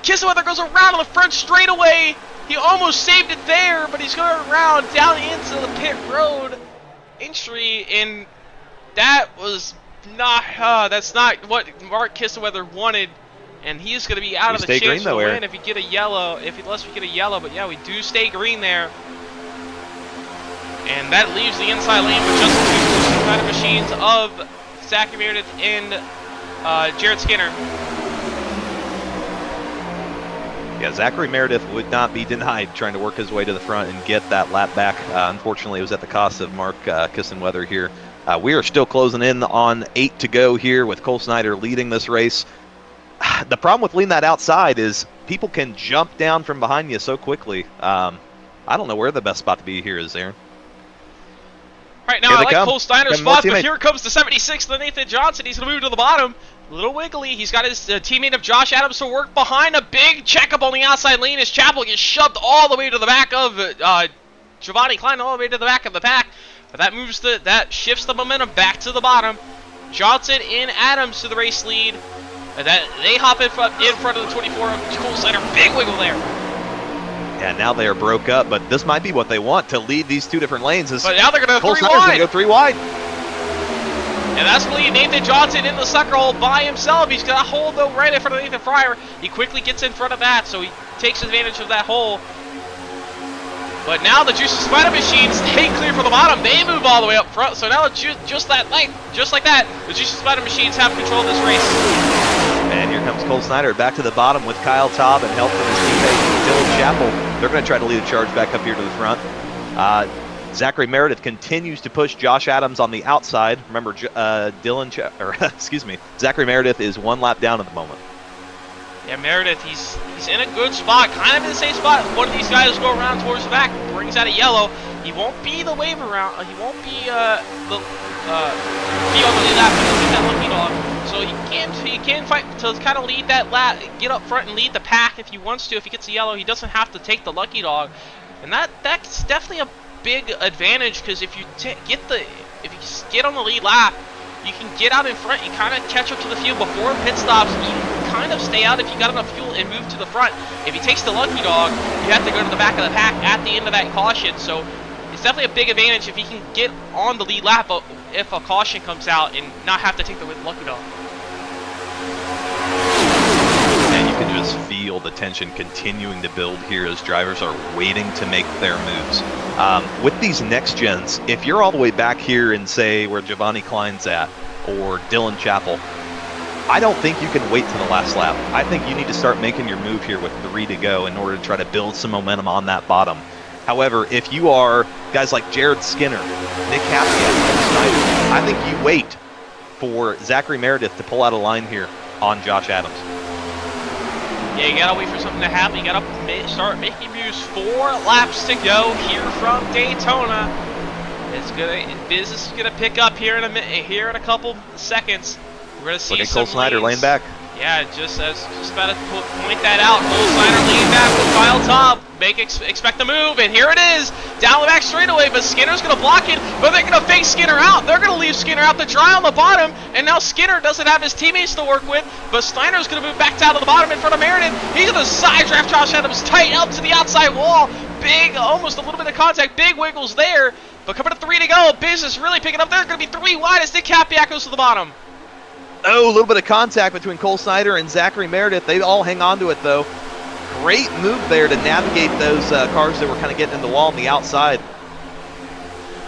Speaker 1: Kissweather goes around on the front straightaway. He almost saved it there, but he's going around down into the pit road entry, and that was not, that's not what Mark Kissweather wanted, and he's going to be out of the chance to win if you get a yellow, unless we get a yellow, but yeah, we do stay green there. And that leaves the inside lane with just the 2 machines of Zachary Meredith and Jared Skinner.
Speaker 2: Yeah, Zachary Meredith would not be denied trying to work his way to the front and get that lap back. Unfortunately, it was at the cost of Mark Kissenweather here. We are still closing in on 8 to go here with Cole Snyder leading this race. The problem with leading that outside is people can jump down from behind you so quickly. I don't know where the best spot to be here is, Aaron.
Speaker 1: Right now, I like Cole Snyder's spot, but here comes the 76th, the Nathan Johnson. He's going to move to the bottom. A little wiggly. He's got his teammate of Josh Adams to work behind. A big checkup on the outside lane as Chappell gets shoved all the way to the back of Giovanni Klein, all the way to the back of the pack. But that shifts the momentum back to the bottom. Johnson and Adams to the race lead. They hop in front of the 24 of Cole Snyder. Big wiggle there.
Speaker 2: Yeah, now they are broke up, but this might be what they want to lead these two different lanes.
Speaker 1: But now they're going to go 3 wide.
Speaker 2: Cole Snyder's going to go 3 wide.
Speaker 1: And that's going to lead Nathan Johnson in the sucker hole by himself. He's got a hole, though, right in front of Nathan Fryer. He quickly gets in front of that, so he takes advantage of that hole. But now the JuicySpydr machines stay clear for the bottom. They move all the way up front, so now just like that, the JuicySpydr machines have control of this race.
Speaker 2: And here comes Cole Snyder back to the bottom with Kyle Taub and help from his teammate Dylan Chappell. They're going to try to lead a charge back up here to the front. Zachary Meredith continues to push Josh Adams on the outside. Remember, Zachary Meredith is 1 lap down at the moment.
Speaker 1: Yeah, Meredith, he's in a good spot, kind of in the same spot. One of these guys go around towards the back, brings out a yellow. He won't be the wave around. He won't be on the lead lap, but he'll get that lucky dog. So he can fight to kind of lead that lap, get up front and lead the pack if he wants to. If he gets a yellow, he doesn't have to take the lucky dog, and that's definitely a big advantage, because if you get on the lead lap, you can get out in front. You kind of catch up to the field before pit stops. You can kind of stay out if you got enough fuel and move to the front. If he takes the lucky dog, you have to go to the back of the pack at the end of that caution. So it's definitely a big advantage if he can get on the lead lap if a caution comes out and not have to take the lucky dog.
Speaker 2: And you can just feel the tension continuing to build here as drivers are waiting to make their moves. With these next gens, if you're all the way back here and say where Giovanni Klein's at or Dylan Chappell, I don't think you can wait to the last lap. I think you need to start making your move here with 3 to go in order to try to build some momentum on that bottom. However, if you are guys like Jared Skinner, Nick Happy, Snyder, I think you wait for Zachary Meredith to pull out a line here on Josh Adams.
Speaker 1: Yeah, you gotta wait for something to happen. You gotta start making moves. 4 laps to go here from Daytona. Business is gonna pick up here in a couple seconds. We're gonna see some
Speaker 2: Cole Snyder
Speaker 1: lanes.
Speaker 2: laying back.
Speaker 1: Yeah, just about to point that out. Cole Snyder leading back with Kyle Taub. Expect the move, and here it is. Down the back straightaway, but Skinner's going to block it, but they're going to fake Skinner out. They're going to leave Skinner out to dry on the bottom, and now Skinner doesn't have his teammates to work with, but Snyder's going to move back down to the bottom in front of Meredith. He's going to side draft Josh Adams tight up to the outside wall. Big, almost a little bit of contact. Big wiggles there, but coming to 3 to go. Business really picking up. They're going to be 3 wide as Nick Capiak goes to the bottom.
Speaker 2: Oh, a little bit of contact between Cole Snyder and Zachary Meredith. They all hang on to it, though. Great move there to navigate those cars that were kind of getting in the wall on the outside.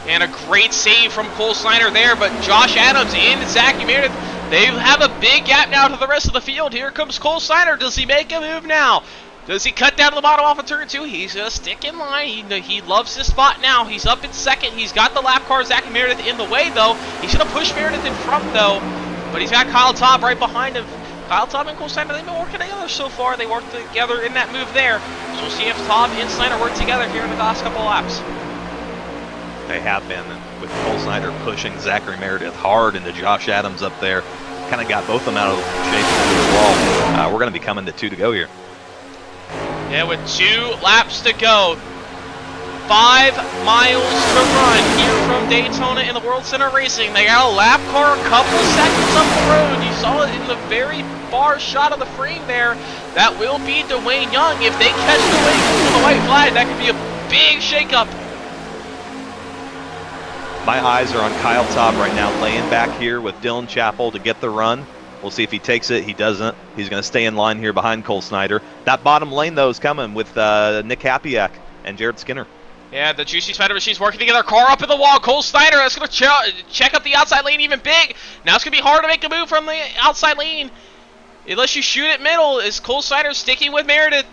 Speaker 1: And a great save from Cole Snyder there, but Josh Adams and Zachary Meredith, they have a big gap now to the rest of the field. Here comes Cole Snyder. Does he make a move now? Does he cut down to the bottom off of turn 2? He's going to stick in line. He loves this spot now. He's up in second. He's got the lap car, Zachary Meredith, in the way, though. He's going to push Meredith in front, though. But he's got Kyle Taub right behind him. Kyle Taub and Cole Snyder, they've been working together so far. They worked together in that move there. So we'll see if Taub and Snyder work together here in the last couple of laps.
Speaker 2: They have been, with Cole Snyder pushing Zachary Meredith hard into Josh Adams up there. Kind of got both of them out of shape as well. We're going to be coming to 2 to go here.
Speaker 1: Yeah, with 2 laps to go. 5 miles to run here from Daytona in the World Center Racing. They got a lap car a couple seconds up the road. You saw it in the very far shot of the frame there. That will be Dwayne Young. If they catch Dwayne Young with the white flag, that could be a big shakeup.
Speaker 2: My eyes are on Kyle Taub right now, laying back here with Dylan Chappell to get the run. We'll see if he takes it. He doesn't. He's going to stay in line here behind Cole Snyder. That bottom lane, though, is coming with Nick Hapiak and Jared Skinner.
Speaker 1: Yeah, the JuicySpydr machine's working together. Car up in the wall. Cole Snyder is going to check up the outside lane even big. Now it's going to be hard to make a move from the outside lane. Unless you shoot it middle, is Cole Snyder sticking with Meredith.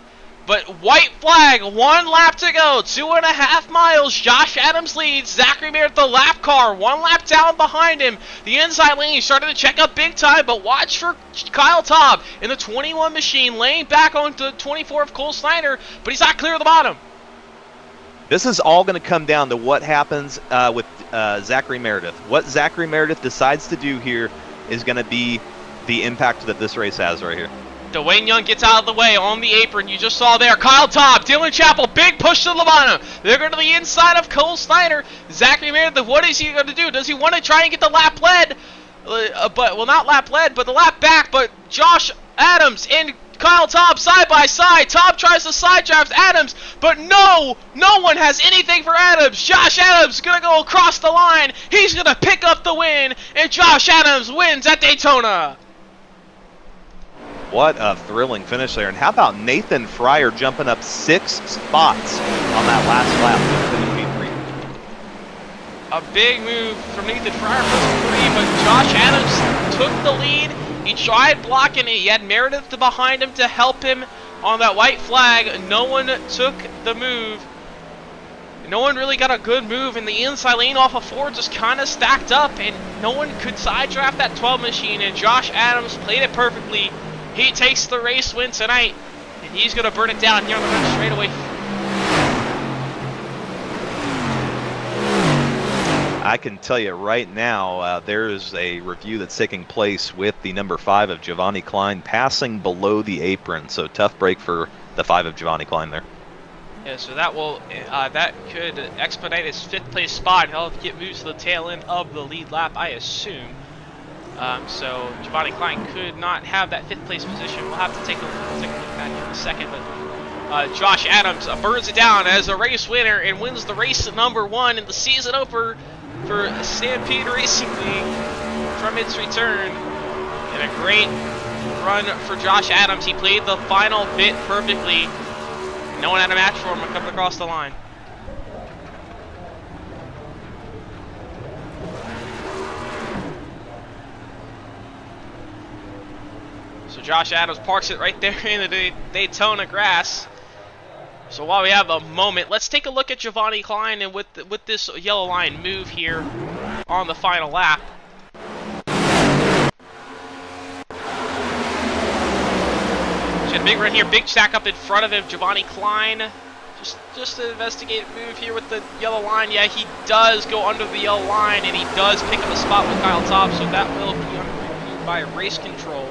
Speaker 1: But white flag, 1 lap to go, 2.5 miles. Josh Adams leads. Zachary Meredith, the lap car, 1 lap down behind him. The inside lane, he's starting to check up big time, but watch for Kyle Taub in the 21 machine, laying back onto 24 of Cole Snyder, but he's not clear of the bottom.
Speaker 2: This is all going to come down to what happens with Zachary Meredith. What Zachary Meredith decides to do here is going to be the impact that this race has right here.
Speaker 1: Dwayne Young gets out of the way on the apron. You just saw there. Kyle Taub, Dylan Chappell, big push to the bottom. They're going to the inside of Cole Snyder. Zachary Meredith, what is he going to do? Does he want to try and get the lap led? Well, not lap led, but the lap back. But Josh Adams and Kyle Taub side by side. Taub tries to side drive Adams, but no one has anything for Adams. Josh Adams is going to go across the line. He's going to pick up the win, and Josh Adams wins at Daytona.
Speaker 2: What a thrilling finish there. And how about Nathan Fryer jumping up 6 spots on that last lap to finish P3.
Speaker 1: A big move from Nathan Fryer for 3, but Josh Adams took the lead. He tried blocking it. He had Meredith behind him to help him on that white flag. No one took the move. No one really got a good move, and the inside lane off of 4 just kind of stacked up, and no one could side draft that 12 machine, and Josh Adams played it perfectly. He takes the race win tonight, and he's going to burn it down here on the run straightaway.
Speaker 2: I can tell you right now, there is a review that's taking place with the number 5 of Giovanni Klein passing below the apron. So tough break for the 5 of Giovanni Klein there.
Speaker 1: Yeah, so that will that could expedite his 5th place spot. He'll get moved to the tail end of the lead lap, I assume. So Giovanni Klein could not have that 5th place position. We'll have to take a look at that in a second. But Josh Adams burns it down as a race winner and wins the race number 1 in the season opener for Stampede Racing League from its return. And a great run for Josh Adams. He played the final bit perfectly. No one had a match for him coming across the line. So Josh Adams parks it right there in the Daytona grass. So while we have a moment, let's take a look at Giovanni Klein and with this yellow line move here on the final lap. So a big run here, big stack up in front of him. Giovanni Klein, just to investigate move here with the yellow line. Yeah, he does go under the yellow line, and he does pick up a spot with Kyle Taub, so that will be under review by race control.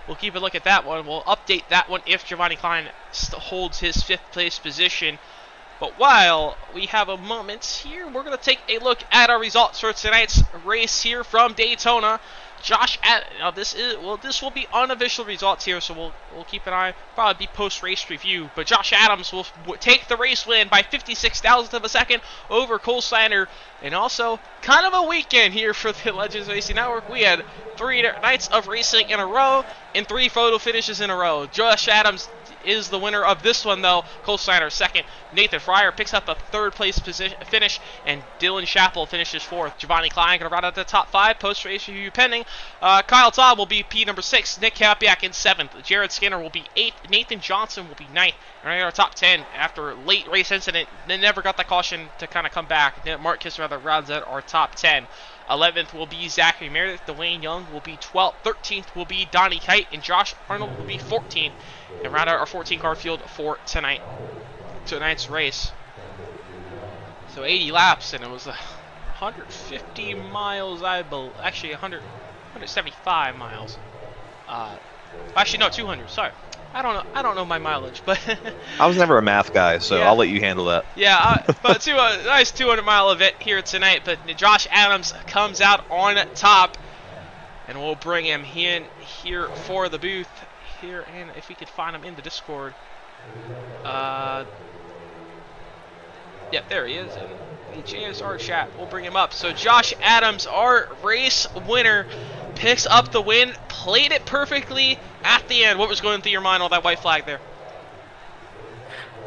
Speaker 1: We'll keep a look at that one. We'll update that one if Giovanni Klein holds his 5th place position. But while we have a moment here, we're going to take a look at our results for tonight's race here from Daytona. Now this will be unofficial results here, so we'll keep an eye. Probably be post-race review. But Josh Adams will take the race win by 56,000th of a second over Cole Snyder. And also, kind of a weekend here for the Legends Racing Network. We had 3 nights of racing in a row and 3 photo finishes in a row. Josh Adams is the winner of this one, though. Cole Snyder 2nd. Nathan Fryer picks up a 3rd place finish, and Dylan Chappell finishes 4th. Giovanni Klein going to round out the top 5. Post-race review pending. Kyle Taub will be P number 6. Nick Kapiak in 7th. Jared Skinner will be 8th. Nathan Johnson will be 9th. And our top 10 after a late race incident. They never got the caution to kind of come back. Mark Kisser rounds out our top 10. 11th will be Zachary Meredith. Dwayne Young will be 12th. 13th will be Donnie Kite. And Josh Arnold will be 14th. And round out our 14-car field for tonight's race. So 80 laps, and it was 150 miles, I believe. Actually, 175 miles. Actually, no, 200. Sorry, I don't know my mileage, but
Speaker 2: I was never a math guy, so yeah. I'll let you handle that.
Speaker 1: Yeah, but nice 200-mile event here tonight. But Josh Adams comes out on top, and we'll bring him in here for the booth. Here, and if we could find him in the Discord. Yeah, there he is in the JSR chat. We'll bring him up. So Josh Adams, our race winner, picks up the win. Played it perfectly at the end. What was going through your mind on that white flag there?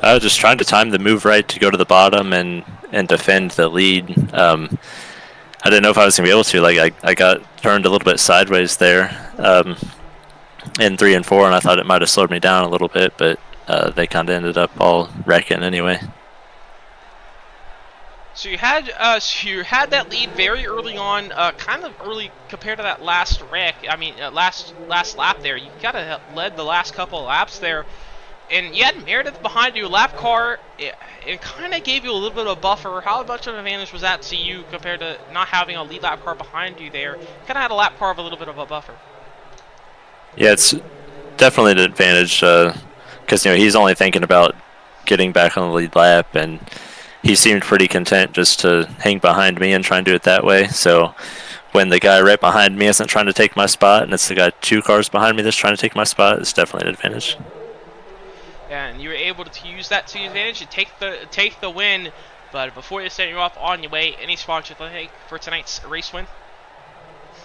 Speaker 3: I was just trying to time the move right to go to the bottom and defend the lead. I didn't know if I was going to be able to. Like, I got turned a little bit sideways there in 3 and 4, and I thought it might have slowed me down a little bit, but they kind of ended up all wrecking anyway.
Speaker 1: So you had that lead very early on, kind of early compared to that last wreck. I mean, last lap there. You kind of led the last couple of laps there, and you had Meredith behind you, lap car. It kind of gave you a little bit of a buffer. How much of an advantage was that to you compared to not having a lead lap car behind you there? Kind of had a lap car of a little bit of a buffer.
Speaker 3: Yeah, it's definitely an advantage because he's only thinking about getting back on the lead lap, and he seemed pretty content just to hang behind me and try and do it that way. So when the guy right behind me isn't trying to take my spot, and it's the guy 2 cars behind me that's trying to take my spot, it's definitely an advantage.
Speaker 1: And you were able to use that to your advantage and take the win. But before you send you off on your way, any sponsor for tonight's race win?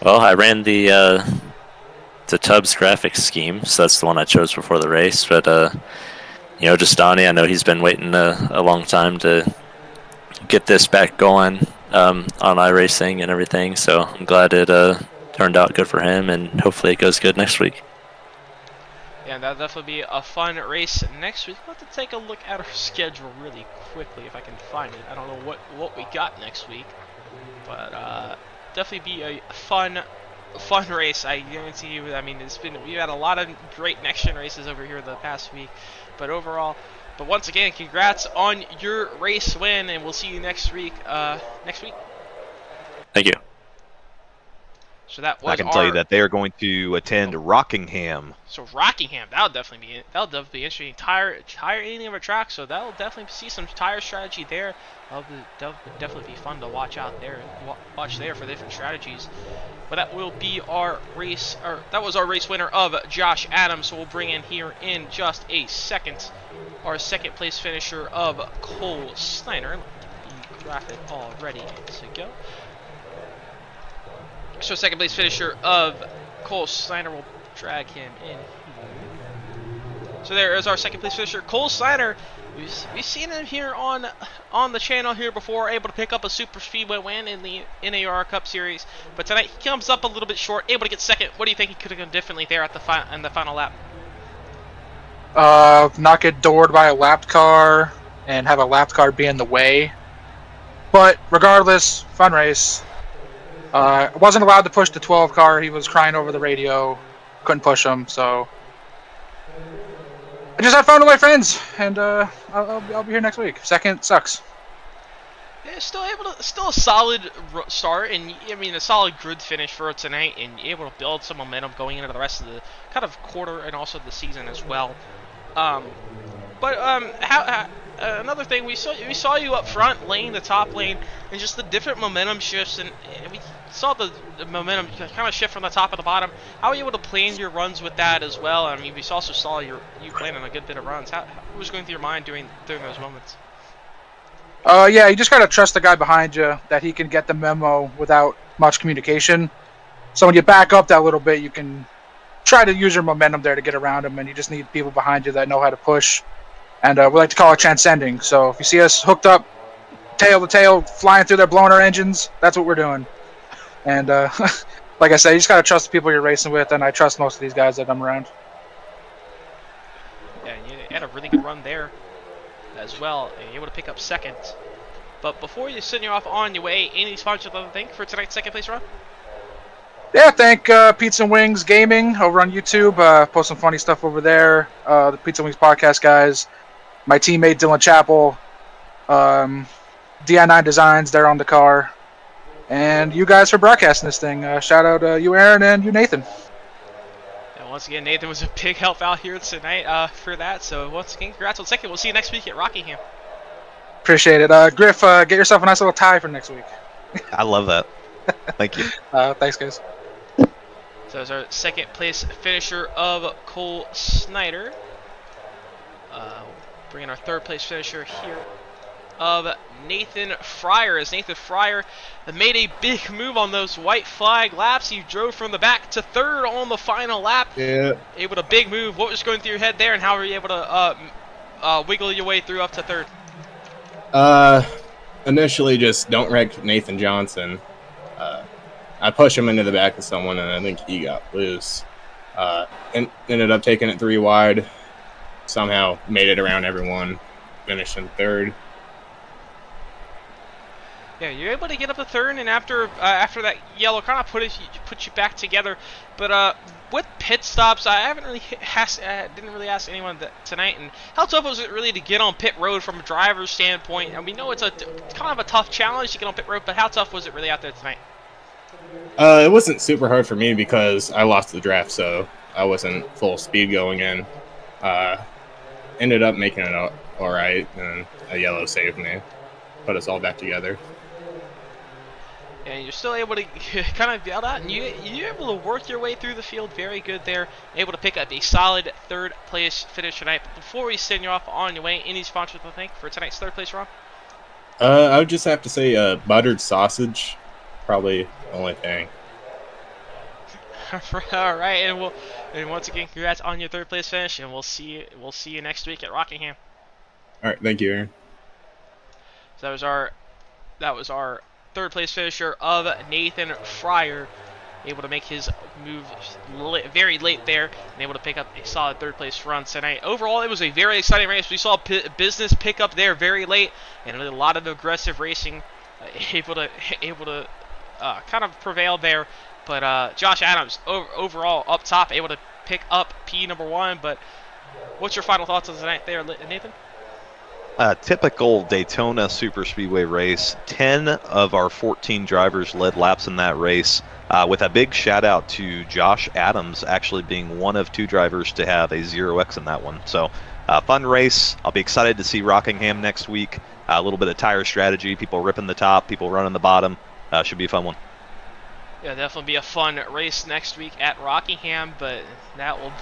Speaker 3: Well, I ran the Tubbs graphics scheme, so that's the one I chose before the race. But just Donnie, I know he's been waiting a long time to get this back going on iRacing and everything. So I'm glad it turned out good for him, and hopefully it goes good next week.
Speaker 1: Yeah, that'll definitely be a fun race next week. We'll have to take a look at our schedule really quickly if I can find it. I don't know what we got next week, but definitely be a fun race. I guarantee you. I mean, we've had a lot of great next gen races over here the past week, but once again, congrats on your race win, and we'll see you next week.
Speaker 3: Thank you.
Speaker 1: So that was
Speaker 2: I can tell you that they are going to attend Rockingham.
Speaker 1: So Rockingham, that'll definitely be interesting. Tire any of a track, so that'll definitely see some tire strategy there. That'll definitely be fun to watch out there, watch there for different strategies. But that will be our race, or that was our race winner of Josh Adams. So we'll bring in here in just a second our second place finisher of Cole Snyder. The graphic all ready to go. So second place finisher of Cole Snyder, will drag him in here. So there is our second place finisher, Cole Snyder. We've seen him here on the channel here before, able to pick up a super speedway win in the NAR Cup Series. But tonight he comes up a little bit short, able to get second. What do you think he could have done differently there at in the final lap?
Speaker 4: Not get doored by a lapped car and have a lapped car be in the way. But regardless, fun race. I wasn't allowed to push the 12 car. He was crying over the radio. Couldn't push him, so I just had fun with my friends, and I'll be here next week. Second sucks.
Speaker 1: Yeah, still a solid start, and I mean a solid grid finish for tonight, and able to build some momentum going into the rest of the kind of quarter and also the season as well. Another thing, we saw you up front laying the top lane, and just the different momentum shifts, and we saw the momentum kind of shift from the top to the bottom. How were you able to plan your runs with that as well? I mean, we also saw you planning a good bit of runs. What was going through your mind during those moments?
Speaker 4: Yeah, you just gotta trust the guy behind you that he can get the memo without much communication. So when you back up that little bit, you can try to use your momentum there to get around him, and you just need people behind you that know how to push. And we like to call it transcending. So if you see us hooked up, tail to tail, flying through there, blowing our engines, that's what we're doing. And like I said, you just gotta trust the people you're racing with, and I trust most of these guys that I'm around.
Speaker 1: Yeah, you had a really good run there as well, and you're able to pick up second. But before you send you off on your way, any sponsors other thing for tonight's second place run?
Speaker 4: Yeah, thank Pizza and Wings Gaming over on YouTube. Post some funny stuff over there. The Pizza and Wings podcast guys. My teammate Dylan Chappell. DI9 Designs, they're on the car. And you guys for broadcasting this thing. Shout out you, Aaron, and you, Nathan.
Speaker 1: And once again, Nathan was a big help out here tonight for that. So once again, congrats on second. We'll see you next week at Rockingham.
Speaker 4: Appreciate it. Griff, get yourself a nice little tie for next week.
Speaker 2: I love that. Thank you.
Speaker 4: Thanks, guys.
Speaker 1: So it's our second place finisher of Cole Snyder. Bringing our third place finisher here of Nathan Fryer. As Nathan Fryer made a big move on those white flag laps. He drove from the back to third on the final lap.
Speaker 5: Yeah.
Speaker 1: Able to big move. What was going through your head there, and how were you able to wiggle your way through up to third?
Speaker 5: Initially just don't wreck Nathan Johnson. I pushed him into the back of someone, and I think he got loose. And ended up taking it 3 wide. Somehow made it around everyone. Finished in third.
Speaker 1: Yeah, you're able to get up to third, and after that yellow kind of put you back together. But with pit stops, I haven't really didn't really ask anyone tonight. And how tough was it really to get on pit road from a driver's standpoint? And we know it's kind of a tough challenge to get on pit road, but how tough was it really out there tonight?
Speaker 5: It wasn't super hard for me because I lost the draft, so I wasn't full speed going in. Ended up making it all right, and a yellow saved me. Put us all back together.
Speaker 1: And you're still able to kind of bail out, and you're able to work your way through the field very good there, able to pick up a solid third place finish tonight. But before we send you off on your way, any sponsors to thank for tonight's third place, Ron?
Speaker 5: I would just have to say buttered sausage, probably the only thing.
Speaker 1: All right, and once again, congrats on your third place finish, and we'll see you next week at Rockingham.
Speaker 5: All right, thank you, Aaron.
Speaker 1: So that was our third place finisher of Nathan Fryer, able to make his move very late there, and able to pick up a solid third place run tonight. Overall, it was a very exciting race. We saw business pick up there very late, and a lot of aggressive racing, able to kind of prevail there. But Josh Adams overall up top, able to pick up P1. But what's your final thoughts on tonight there, Nathan?
Speaker 2: Typical Daytona Super Speedway race. 10 of our 14 drivers led laps in that race, with a big shout out to Josh Adams actually being one of 2 drivers to have a 0x in that one. So fun race. I'll be excited to see Rockingham next week. A little bit of tire strategy, people ripping the top, people running the bottom. Should be a fun one.
Speaker 1: Yeah, definitely be a fun race next week at Rockingham. But that will,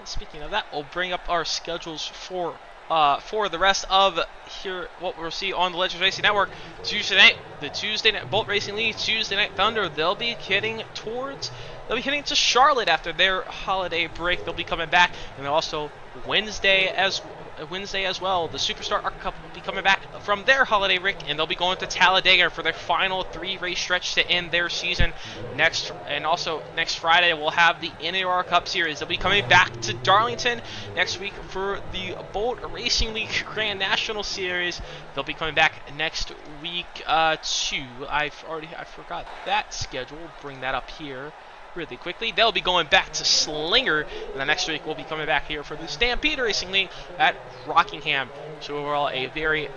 Speaker 1: speaking of that, we'll bring up our schedules for the rest of what we'll see on the Legends Racing Network. Tuesday night, the Tuesday Night Bolt Racing League, Tuesday Night Thunder, they'll be heading to Charlotte after their holiday break. They'll be coming back, and also Wednesday as well. The Superstar Arc Cup will be coming back from their holiday break, and they'll be going to Talladega for their final 3-race stretch to end their season. Next Friday, we'll have the NAR Cup Series. They'll be coming back to Darlington next week for the Bolt Racing League Grand National Series. They'll be coming back next week too. I forgot that schedule. We'll bring that up here really quickly. They'll be going back to Slinger, and the next week we'll be coming back here for the Stampede Racing League at Rockingham. So overall, a very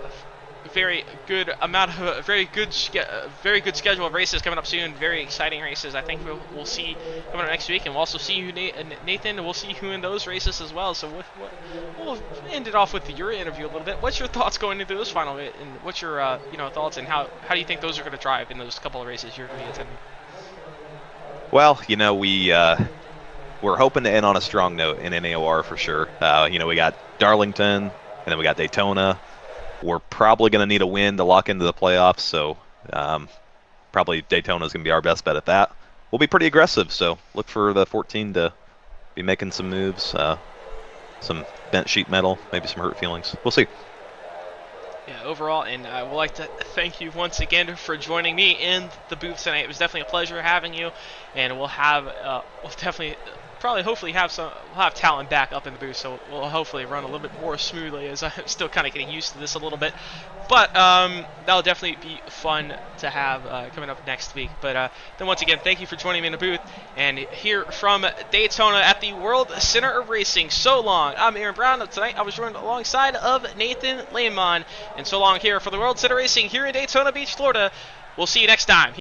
Speaker 1: good schedule of races coming up soon. Very exciting races. I think we'll see coming up next week, and we'll also see you, Nathan. And we'll see you in those races as well. So we'll end it off with your interview a little bit. What's your thoughts going into this final, and what's your thoughts, and how do you think those are going to drive in those couple of races you're going to be attending?
Speaker 2: Well, we're hoping to end on a strong note in NAOR for sure. We got Darlington, and then we got Daytona. We're probably going to need a win to lock into the playoffs, so probably Daytona is going to be our best bet at that. We'll be pretty aggressive, so look for the 14 to be making some moves, some bent sheet metal, maybe some hurt feelings. We'll see.
Speaker 1: Yeah, overall, and I would like to thank you once again for joining me in the booth tonight. It was definitely a pleasure having you, and we'll hopefully have Talon back up in the booth, so we'll hopefully run a little bit more smoothly, as I'm still kind of getting used to this a little bit. But that'll definitely be fun to have coming up next week. But then once again, thank you for joining me in the booth, and here from Daytona at the World Center of Racing. So long. I'm Aaron Brown. Tonight I was joined alongside of Nathan Lehman, and so long here for the World Center of Racing here in Daytona Beach, Florida. We'll see you next time.